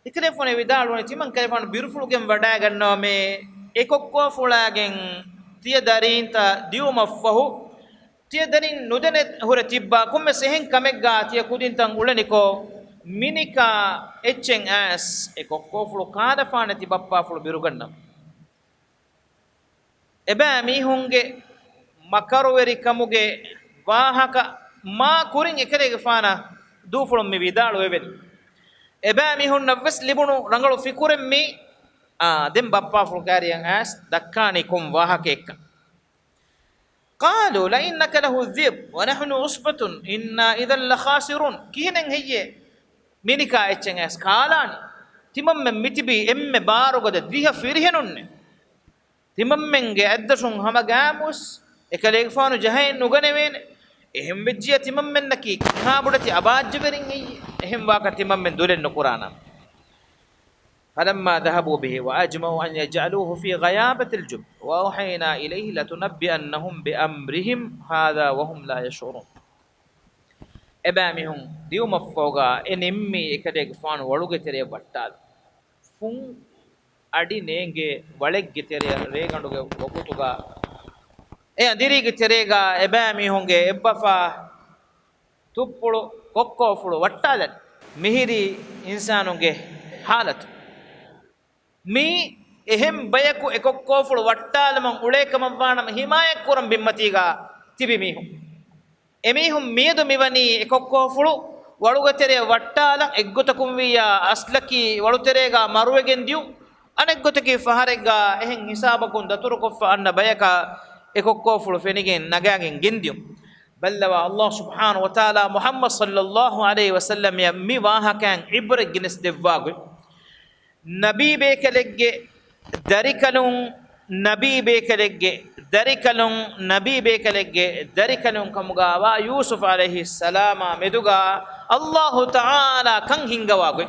ඉකරේෆෝන විදාලුනේ තිමන් කරේෆෝන බිරුෆුලුගෙන් වඩා ගන්නවා මේ එකොක්කෝ ෆුලාගෙන් තිය දරින්ත දියුමෆහු tiya danin nudene hore tibba kumme sehen kamegga tiya kudintan uleniko minika echen as e kokko fulu kada faana ti bappa fulu biruganna eba mi hunge makaroweri kamuge wahaka ma kurin ekerege faana du fulu mi vidalu evel eba mi hunna wes libunu rangalu fikuren mi dem bappa fulu kariyan as dakkani kum wahaka ekka قالوا لئنك له الذئب ونحن عصبة إنا إذا لخاسرون كينن هي مينيكا اتشنس قالان تمم متبي ام بارغد ديها فرهنن تمم ගේ අද්දසුන් හැම ගාමුස් එකලේක ෆානු ජහයෙන් නුගනෙවෙන එහෙම් වෙජ්ජිය තිමම් මෙන්නකි කහා බුඩති අබාජ්ජ වෙරින් එහෙම් වාක තිමම් මෙන් දුලෙන් නුකුරානම් فلما ذهبوا به وأجمعوا أن يجعلوه في غيابة الجب وأوحينا إليه لتنبئنهم بأمرهم هذا وهم لا يشعرون එබෑමිහුන් දියුම ෆෝගා එනිම්මි එකදෙක් ෆාන වලුගේ තෙරේ වට්ටාල ෆුන් අඩි නේගේ වලෙක්ගේ තෙරේ රේගඬුගේ වකුතුගා ඒ අදිරිගේ තෙරේගා එබෑමිහුන්ගේ එබ්බෆා තුප්පුළු කොක්කෝ ෆුළු වට්ටාල මිහිරි ඉන්සානුගේ حالت mi ehem bayaku ekokko fulu wattalamam ulekam wanam himayak kuram bimmatiga tibi mihum emihum miedu miwani ekokko fulu walugatere wattala eggotakum wiya aslaki waluterega maruwegen diu aneggotaki faharega ehen hisabakun daturu koffa anna bayaka ekokko fulu fenigen nagagen gindium ballwa allah subhanahu wa taala muhammad sallallahu alaihi wasallam ya mi wahakan ibre gines devwagu nabi bekelegge darikalun nabi bekelegge darikalun kamugawa yusuf alayhi salama meduga allah taala kan hingawagu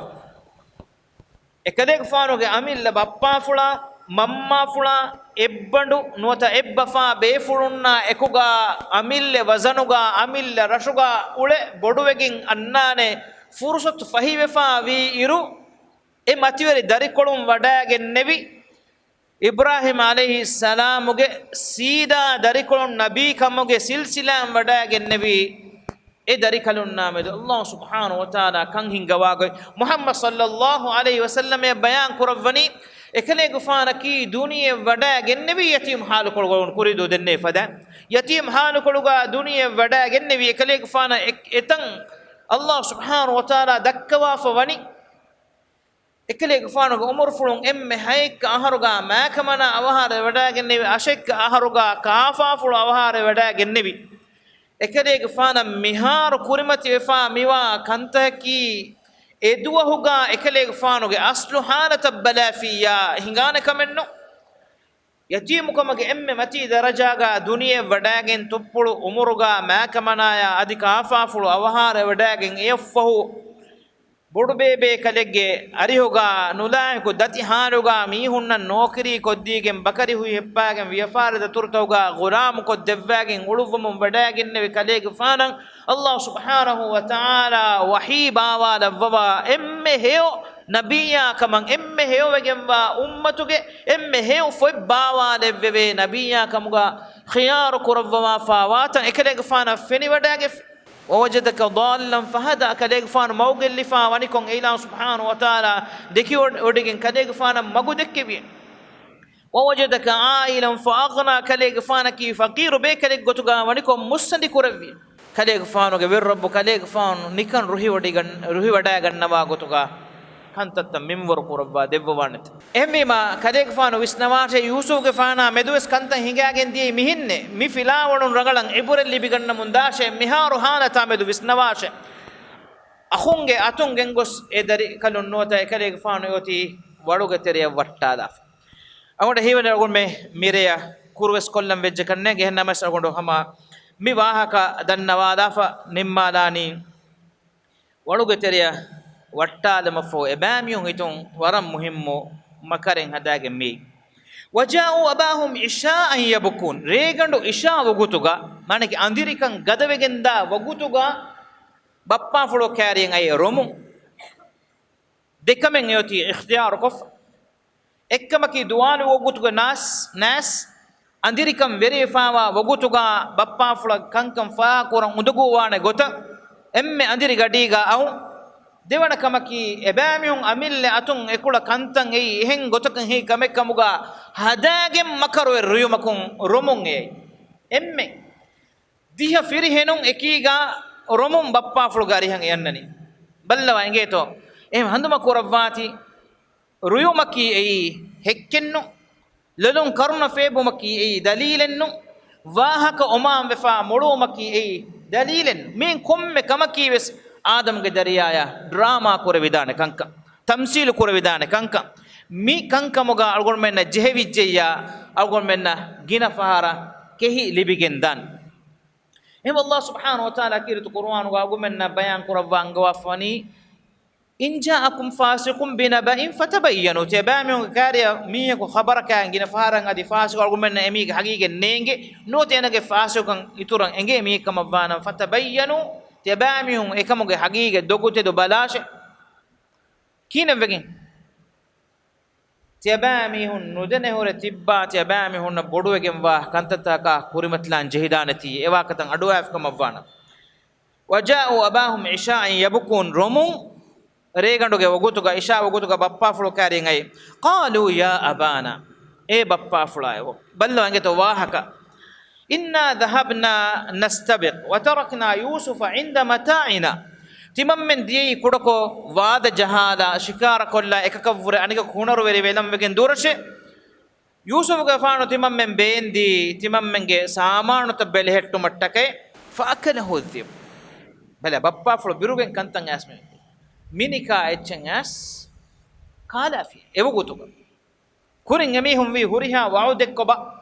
ekadek faanuge amilla bappa fula mamma fula ebbandu nuwata ebbafa beefulunna ekuga amille wazanuga amilla rashuga ule boduwegin annane fursat fahiwefa wi iru e mativeri darikolum wadagen nevi Ibrahim alayhi salamuge sida darikolum nabi kamuge silsilam wadagen nevi e darikalun named Allah subhanahu wa ta'ala kan hingawago Muhammad sallallahu alayhi wasallam e bayan kurawani ekale gufana ki duniye wadagen nevi yatim halu kolgon kurido denne fada yatim halu koluga duniye wadagen nevi ekale gufana etan Allah subhanahu wa ta'ala dakkawa fawani ekale gufana umur fulun emme hayk aharuga makamana awahare wadagen nevi ashek aharuga kafa fulu awahare wadagen nevi ekale gufana mihar kurimati efa miwa kantaki eduwahuga ekale gufana ge aslu halata balafiya hingane kamenno yatimu kamage emme mati darajaga duniye wadagen tuppulu umuruga makamana ya adika afa fulu awahare wadagen efahu bodu bebe kalege arihoga nulai ko dati haruga mi hunna nokri koddigen bakari hu heppagen wifarada turtawga gulam ko devwagen uluvum wadagen ne kalege fanan Allah subhanahu wa ta'ala wahiba wa lavwa emme heo nabiya kaman emme heo wegenwa ummatuge emme heo foi bawa levve nabiya kamuga khiyar kurawwa fawatan ekalege fana feni wadage ووجدك ضالا فهدى كديك فان موغل لفا ونكون إله سبحانه وتعالى دكي ودكين كديك فان مغو دكبي ووجدك عائلا فأغنى كديك فان كي فقير بكديك غتغا ونكون مسندي كربي كديك فان غير رب كديك فان نكن روحي ودا غنوا غتغا kantatta minwar kurabba devwanat emmima kadek faanu visnawate yusuf ge faana medues kanta hingagen die mihinne mi filawonun rangalan ibure libiganna mundashe miharu halata medu visnawashe akhunge atungen gos edari kalun nota kadek faanu yoti waduge teriya wattada agonde hiwene agon me mireya kurwes kollam vejje kanne ge hennamas agondo hama mi wahaka dannawadafa nimmalani waduge teriya wattadama fo ebamiyun itun waram muhimmo makaren hadage me waja'u abahum isha'an yabkun regandu isha wagutuga manaki andirikan gadavegenda wagutuga bappa fulo kariyen ay romu dekamen yoti ikhtiyar kof ekkamaki duwalu wagutuga nas andirikan verifawa wagutuga bappa fulo kankam fa kuran udugu wane gota emme andiri gadiga au devana kamaki ebamiyun amille atun ekula kantan ei hen gotakan he kamekamuga hadagem makaru ruyumakun romun ei emme diha firi henun ekiga romun bappa fulgari han yannani ballawa engeto em handuma korawati ruyumaki ei hekkennu lelun karuna febumaki ei dalilennu wahaka omam vefa modumaki ei dalilen min komme kamaki wes आदम के दरियाया ड्रामा कोरे विधाने कंका तमसील कोरे विधाने कंका मी कंका मुगा अलगुण में न जेहविज्जया अलगुण में न गिना फहारा केही लिबिगेंदान हम अल्लाह सुब्हानहु व तआला की तो कुरान गा अलगुण में न बयान कुरवांगवा फनी इन जाअकुम फासिकुम बिनबइन फतबयनु तबामियो कारिया मी को खबर का गिना फहारा ngadi fasik अलगुण में न एमी के हकीके नेंगे नो तेना के फासिकन इतुरन एंगे मी कमवाना फतबयनु tebamihum ekamuge hagige dogute do balashe kinevegen tebamihun nudene hore tibba tebamihun boduwegen wa kantata ka kurimatlan jehidanati ewakatan aduaf kamavana waja'u abahum isha'an yabkun rumun reganduge wagutuga isha wagutuga bappa fulo kari ngai qalu ya abana e bappa fulayo ballo angeto wahaka إنا ذهبنا نستبق وتركنا يوسف عند متاعنا تمام من دي كودكو واد جهادا شكار كلا اككفور انيك خونر ويري ويلم وگن دورشه يوسف غفانو تمام من بيندي تمام منگه سامانو تبل هټو مټکه فاكله الذئب بلا بابا فلو بيروگن كنتن اسمه مينيكا اچن اس قالافي ايوگوتو كورين امي هم وي هوريها واودكوبا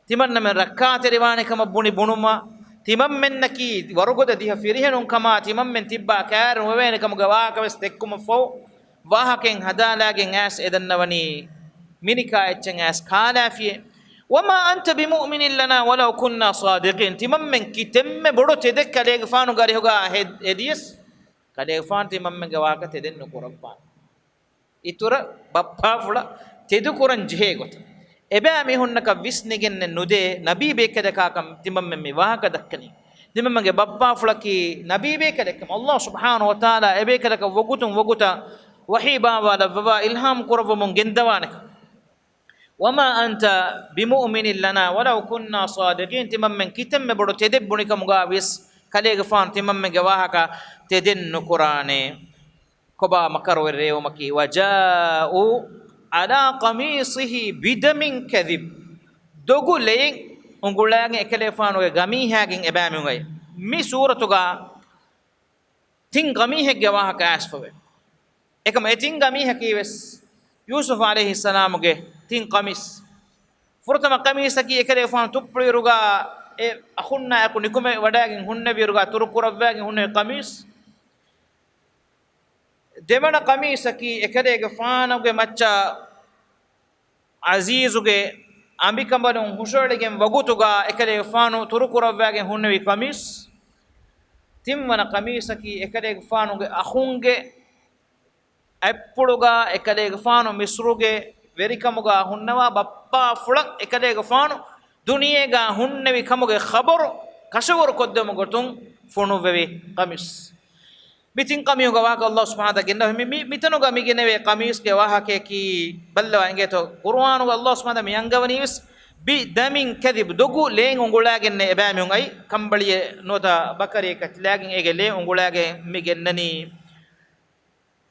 timanna men rakkaate riwane kama buni bunuma timam men naki warugoda diha firihenun kama timam men tibba kaar wewene kama gawa ka wes tekkuma fo واهكن هدالاگن اس ادنوني منكا اتشن اس كالافيه وما انت بمؤمن لنا ولو كنا صادقين تممن كتم بدو تدك ليگ فانو غاري هوغا هديس كليگ فان تممن گواك تدن قربان ඉතුර බප්පා ෆුල තෙදු කුරන් ජෙහෙ ගොත එබෑ මිහුන්නක විස්නිගෙන්න නුදේ නබී බේක දකාකම් තිමම්ම මේ වාහක දක්කනි තිමම්මගේ බප්පා ෆුලකි නබී බේක දක්කම අල්ලාහ් සුබ්හානහු වතාලා එබේක දක වගුතුන් වගුතා වහී බාවල වවා ඉල්හාම් කුරවමුන් ගෙන්දවානක وما أنت بمؤمن لنا ولو كنا صادقين تممن كتم بدو تدبنك مغاويس كليغ فان تممن گواهك تدن قرانه كبا مكر والريومكي وجاءوا على قميصه بدم كذب دوغو لين انغولاغ اكليفانو غميهاگين ابامي مي سورتوغا تين غميهه گواها كاسفوي එකම එතින් ගමීහකීවස් යූසුෆ් আলাইহিස් සලාමුගේ තින් කමිස් ෆුරතම කමිසකි එකලේෆාන තුප්පලිරුගා ඒ අහුන්නා යකු නිකුමේ වඩාගින් හුන්නේ විරුගා තුරුකුරව්වාගින් හුන්නේ කමිස් දෙමන කමිසකි එකලේගේ ෆානගේ මච්චා අසීසුගේ අම්බිකඹලුන් හුෂෝඩගෙන් වගුතුගා එකලේ ෆානු තුරුකුරව්වාගින් හුන්නේ කමිස් තිම්වන කමිසකි එකලේගේ ෆානුගේ අහුන්ගේ එප්පුළුගා එකලේග ෆානු මිස්රුගේ වෙරිකමුගා හුන්නවා බප්පා ෆුලක් එකලේග ෆානු දුනියේගා හුන්නෙවි කමුගේ ඛබරු කෂවර කොද්දම ගොතුන් ෆොනු වෙවි කමිස් මිතින් කමියුගා වාක අල්ලාහ් සුබ්හානහු තාලා ගෙන්න මිතනුගා මිගෙනවේ කමිස් ගේ වාහකේ කී බල්ලවා එංගේතෝ කුර්ආනු අල්ලාහ් සුබ්හානහු තාලා මියංගවනිස් බි දමින් කදිබ් දුගු ලේන් උඟුලාගෙන එබෑමියුන් අයි කම්බලිය නොතා බකරිය කත්ලාගෙන් ඒගේ ලේ උඟුලාගේ මිගෙන්නනි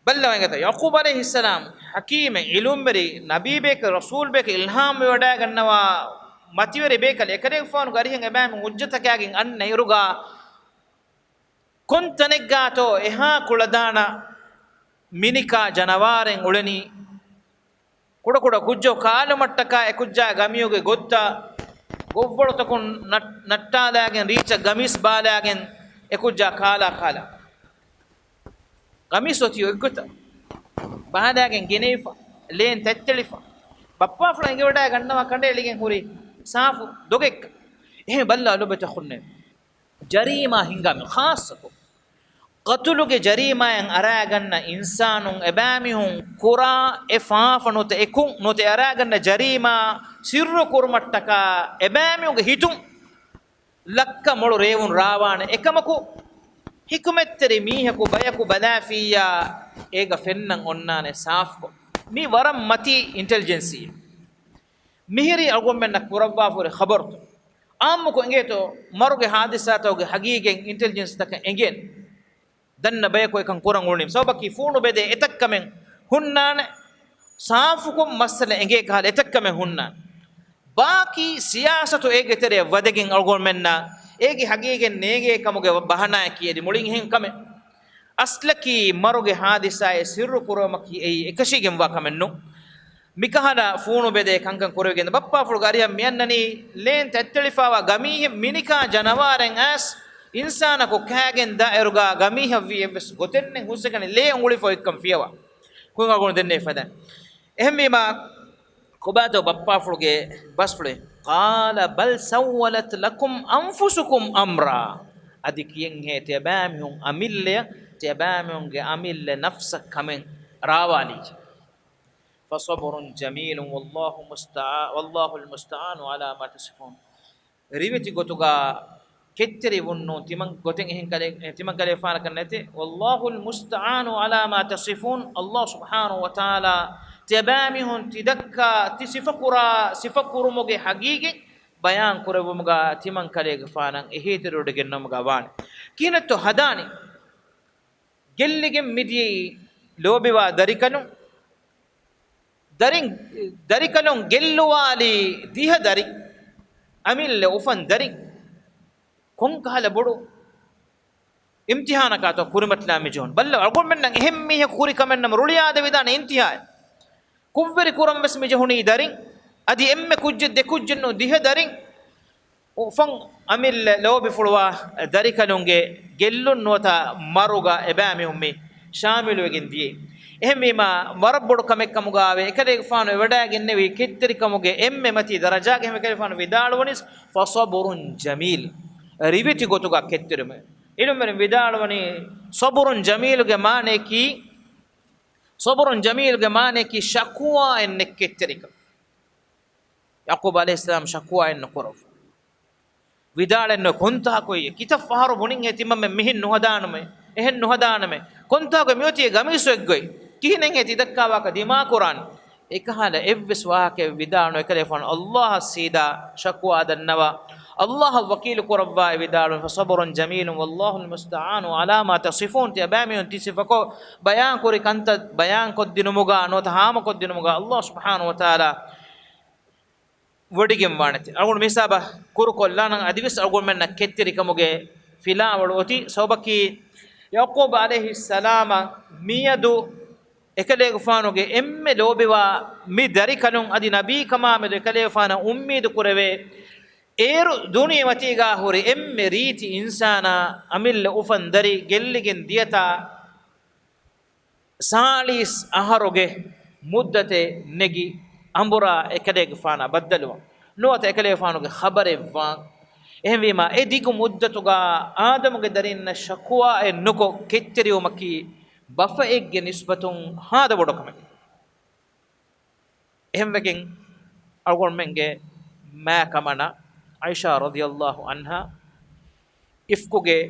बल्लवंगत याकूब अलैहिस सलाम हकीम इलुम बरी नबी बेक रसूल बेक इल्हाम वडा गन्नवा मतिवरे बेकल एकरे फोन गरिहं एबाम उज्जत कागिन अन नैरुगा कुंतनेगातो एहा कुलदाना मिनिका जनवारें उडनी कुड कुड कुज्जो काल मट्टका एकुज्जा गमियोगे गोत्ता गोव्वड़ तकुन नट्टालागेन रीच गमिस बालागेन एकुज्जा काला काला කමිසොතියෝ එක්ගොත බහදාගෙන් ගෙනේෆා ලේන් තැත්තලිෆා බප්පා ෆ්ලා ඉංගෙ වඩා ගන්නවා කණ්ඩේ එලිගෙන් හුරි සාෆු දොගෙක් එහෙම බල්ලා ලොබත ખુන්නේ ජරීමා හිංගම ખાસකෝ قتلුගේ ජරීමායන් අරා ගන්න ඉන්සානුන් එබෑමිහුන් කුරා එෆාෆනොත එකුන් නොත අරා ගන්න ජරීමා සිර්රු කුර්මට්ටක එබෑමිහුගේ හිතුන් ලක්ක මොළු රේවුන් රාවාන එකමකු හිකුමෙත්තරි මීහකු බයකු බදාෆියා ඒග ෆෙන්නන් ඔන්නානේ සාෆ්කො මී වරම් මති ඉන්ටෙලිජන්සි මිහිරි අගොම්මෙන්න කුරබ්බා ෆොර ඛබර්තු ආම්මකු එංගේතෝ මරුගේ හාදිසාතෝගේ හගීගෙන් ඉන්ටෙලිජන්ස් තක එංගෙන් දන්න බයකු එකන් කුරන් උණිම් සබකි ෆූණු බෙදේ එතක්කමෙන් හුන්නාන සාෆුකු මස්සල එංගේ කාල එතක්කමෙන් හුන්නාන ಬಾಕಿ ಸಿಯಾಸತು ಏಗೆತೆರೆ ವದಗಿನ್ ಅಳ್ಗೊಳ್ಮೆನ್ನ ಏಗಿ ಹಗೀಗೆ ನೇಗೆ ಕಮುಗೆ ಬಹನಾಕಿಯದಿ ಮುಳಿಂಗ್ ಹೆಂ ಕಮೆ ಅಸ್ಲಕಿ ಮರುಗೆ ಹಾದಿಸಾಯ ಸಿರ್ರು ಕುರೋಮಕಿ ಏ ಎಕಶಿಗೆಂ ವಾ ಕಮೆನ್ನು ಮಿಕಹನ ಫೂಣು ಬೆದೆ ಕಂಕಂ ಕುರವೆಗೆಂದ ಬಪ್ಪಾ ಫುಳು ಗಾರಿಯ ಮಿಯನ್ನನಿ ಲೇನ್ ತೆತ್ತಳಿಫಾವ ಗಮೀಹೆ ಮಿನಿಕಾ ಜನವಾರೆಂ ಆಸ್ ಇನ್ಸಾನಕು ಕ್ಯಾಗೆನ್ ದಾಯರುಗ ಗಮೀಹ ವಿ ಎವ್ಸ್ ಗೊತೆನ್ನೆ ಹುಸಕನೆ ಲೇ ಉಂಗುಳಿ ಫೋ ಇಕ್ಕಂ ಫಿಯವ ಕುಂಗಗುಣ ದೆನ್ನೆ ಫದ ಎಹಮಿಮಾ ಕುಬಾತೋ ಬಪ್ಪಾ ಫುಳುಗೆ ಬಸ್ ಫುಳೆ قال بل سولت لكم انفسكم امرا اديكين هي تبامهم اميل تبامهم اميل نفسك كمن راوالي فصبر جميل والله المستعان على ما تصفون ريوتي غوتوغا كتري ونو تيمن غوتين هين كالي تيمن كالي فان كنتي والله المستعان على ما تصفون الله سبحانه وتعالى تبامهم تدكا تصفكرا صفكرموغي حقيقي بيان كربمغا تيمن كالي فانن اهيترودගෙන්නමගා වාන කිනතෝ හදානි ගෙල්ලිගෙන් මිදි ලෝබිවා දරිකනුන් ගෙල්ලුවාලි දිහ දරි අමිල්ල උෆන් දරි කොන් කාල බොඩු ඉම්තිහානකත කුරිමත්ලා මිජොන් බල්ල අගොන් මෙන්න එහෙම් මිහ කුරි කමන්නම රුලියාද විදාන ඉම්තිහාය කුව්වරි කුරම් වෙස් මිජහුනි දරින් අදි එම්මෙ කුජ්ජ දෙකුජ්ජනෝ දිහ දරින් උෆන් අමිල්ල ලෝබි ෆුලවා දරිකනුන්ගේ ගෙල්ලුන් නොත මරුගා එබෑමි උම්මි ශාමිලුවගෙන් දියේ එහෙමීමා වරබ්බොඩ කමෙක් කමුගාවේ එකදේක ෆාන වඩාගෙන නෙවි කිත්තරි කමුගේ එම්මෙ මති දරජාගේ එහෙම කලේ ෆාන විදාලවනිස් ෆසබරුන් ජමීල් රිවිති ගොතුගා කෙත්තරම ඉනුමෙන් විදාලවනි සබරුන් ජමීල්ගේ මානේ කි සබරුන් ජමීල්ගේ මානේ කි ශක්වා එන්න කෙත්තරික යකුබ් අලයිහිස්සලාම් ශක්වා එන්න කරව විදාලෙන්න කොන්තා කොයි කිත ෆහරු බුනින් එතිම මෙහින් නොහදානමේ එහෙන් නොහදානමේ කොන්තාගේ මියෝතිය ගමිසු එක්ගොයි කිහිනෙන් එති දක්කාවාක දිමා කුරාන් එකහල එව්ස් වාහකේ විදානෝ එකලේ ෆොන් අල්ලාහ් සීදා ශක්වා දන්නවා අල්ලාහ් වකීල් කුරවා විදානෝ ෆසබරුන් ජමීලුන් වල්ලාහුල් මුස්තආනු අලා මා තසිෆූන් තිබාමියුන් තිසිෆකෝ බයාන් කුරි කන්ත බයාන් කොද්දිනුමුගා නොත හාම කොද්දිනුමුගා අල්ලාහ් සුබ්හානහු වතාලා වඩිගෙම් වානති අගුණ මිසාබ කුරු කොල්ලාන අදිවිස් අගුණ මෙන්න කෙත්තිරි කමුගේ ෆිලා වඩෝති සෝබකි යකුබ් අලයිහිස්සලාම මියදු එකලේ ගෆානුගේ එම්මෙ ලෝබිවා මි දරි කලුන් අදි නබී කමාමෙද එකලේ ෆාන උම්මීද කුරවේ ඒරු දුනිය වතිගා හොරි එම්මෙ රීති ඉන්සානා අමිල්ල උෆන් දරි ගෙල්ලිගෙන් දියතා සාලිස් අහරොගේ මුද්දතේ නෙගි අම්බුරා එකලේ ගෆානා බද්දලුවා නොත එකලේ ෆානුගේ ખબරෙවා එහෙම වීම ඒ දිගු මුද්දතුගා ආදමුගේ දරින්න ශක්වා එන්නකෝ කෙච්චරියොමකි බෆ එක්ගේ නිස්බතුන් හාද බොඩකම එහෙම වකින් අල්ගොන්මෙන්ගේ මා කමන අයිෂා රදියල්ලාහු අන්හා ඉෆ්කුගේ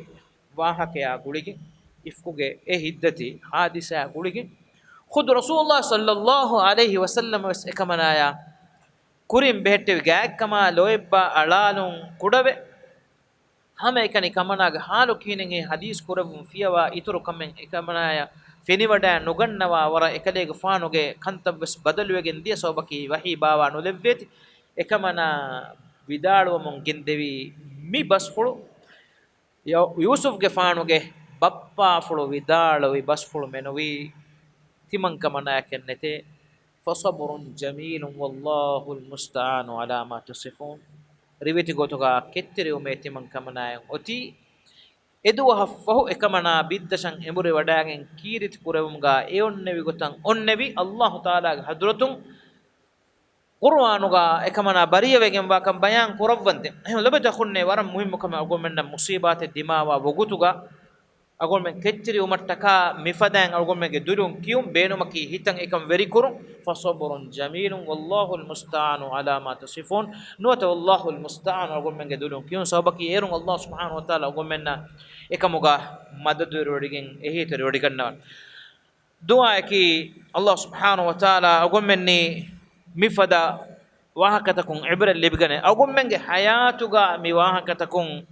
වාහකයා ගුලිගේ ඉෆ්කුගේ ඒ හිද්දති හාදිසා ගුලිගේ خود رسول الله صلى الله عليه وسلم එකමනායා කුරින් බෙහෙට්ටේ ගෑක්කම ලොෙබ්බා අලාලුන් කුඩවේ හැම එකනි කමනාගේ හාලු කීනෙන් ඒ හදීස් කුරවුන් ෆියවා ඉතුරු කමෙන් එකමනායා ෆෙනිවඩා නොගන්නවා වර එකලේක ෆානුගේ කන්තබ්ස් බදලුවගෙන් දිය සෝබකි වහී බාවා නොලෙව්වේති එකමනා විදාලුවමුන් ගෙන්දෙවි මි බස්ෆුළු යූසුෆ්ගේ ෆානුගේ බප්පා ෆුළු විදාලුවි බස්ෆුළු මෙනොවි තිමන් කමනා කෙන්නතේ فصبر جميل والله المستعان على ما تصفون රිවිති ගොතක කෙත්තරිය මේති මං කමනායන් ඔති එදුව හෆහු එකමනා බිද්දෂන් එමුරේ වඩාගෙන් කීරිත කුරවුම්ගා ඒ ඔන්නෙවි ගොතන් ඔන්නෙවි අල්ලාහ් තාලාගේ හදරතුන් කුර්ආනුගා එකමනා බරියවෙගෙන් වාකම් බයන් කුරවන්තේ එහෙම ලබත ඛුන්නේ වරම් මුහිම්මකම අගොමෙන්න මුසීබාතේ දිමාවා වගුතුගා අගොල්මෙන් කෙච්චරි උමට්ටකා මිෆදන් අගොල්මෙන්ගේ දුරුන් කියුම් බේනුමකි හිතන් එකම් වෙරි කුරුම් ෆසබරුන් ජමීලුන් වල්ලාහුල් මුස්තානු අලා මා තසිෆූන් නුවත වල්ලාහුල් මුස්තානු අගොල්මෙන්ගේ දුරුන් කියුම් සබකි ඒරුන් අල්ලාහ් සුබ්හානහු වතාලා අගොල්මෙන්න එකමුගා මදදු රොඩිගෙන් එහිතර රොඩි කරනවා දුආයකි අල්ලාහ් සුබ්හානහු වතාලා අගොල්මෙන්නි මිෆදා වාහකතකුන් ඉබ්ර ලිබගන අගොල්මෙන්ගේ හයාතුගා මි වාහකතකුන්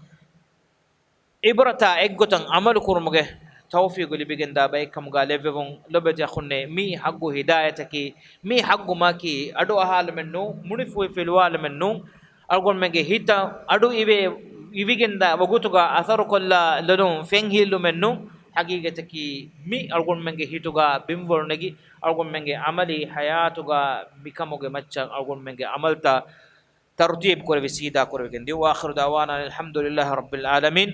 ඉබරතා එක්ගොතන් අමල කුරුමගේ තෞෆීග් ලිබිගෙන් දාබයි කමුගා ලෙවවුන් ලොබජ ඛුන්නේ මී හග්ගු හිදායතකි මී හග්ගු මාකි අඩු අහාල මෙන්නු මුනිෆුයි ෆිල්වාල මෙන්නු අල්ගොන් මගේ හිත අඩු ඉවේ ඉවිගෙන් දා වගුතුගා අසරු කොල්ලා ලලුන් ෆෙන් හිල්ලු මෙන්නු හගීගතකි මී අල්ගොන් මගේ හිතුගා බිම්වර්ණගි අල්ගොන් මගේ අමලි හයාතුගා මිකමුගේ මච්චන් අල්ගොන් මගේ අමල්තා තර්තීබ් කරවි සීදා කරවිගෙන් දී ආඛිරු දාවානා අල්හම්දුලිල්ලාහි රබ්බිල් ආලමීන්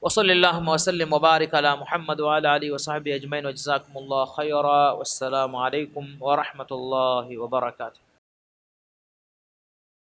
وصلى اللهم وسلم وبارك على محمد وعلى آله وصحبه أجمعين وجزاكم الله خيرا والسلام عليكم ورحمة الله وبركاته.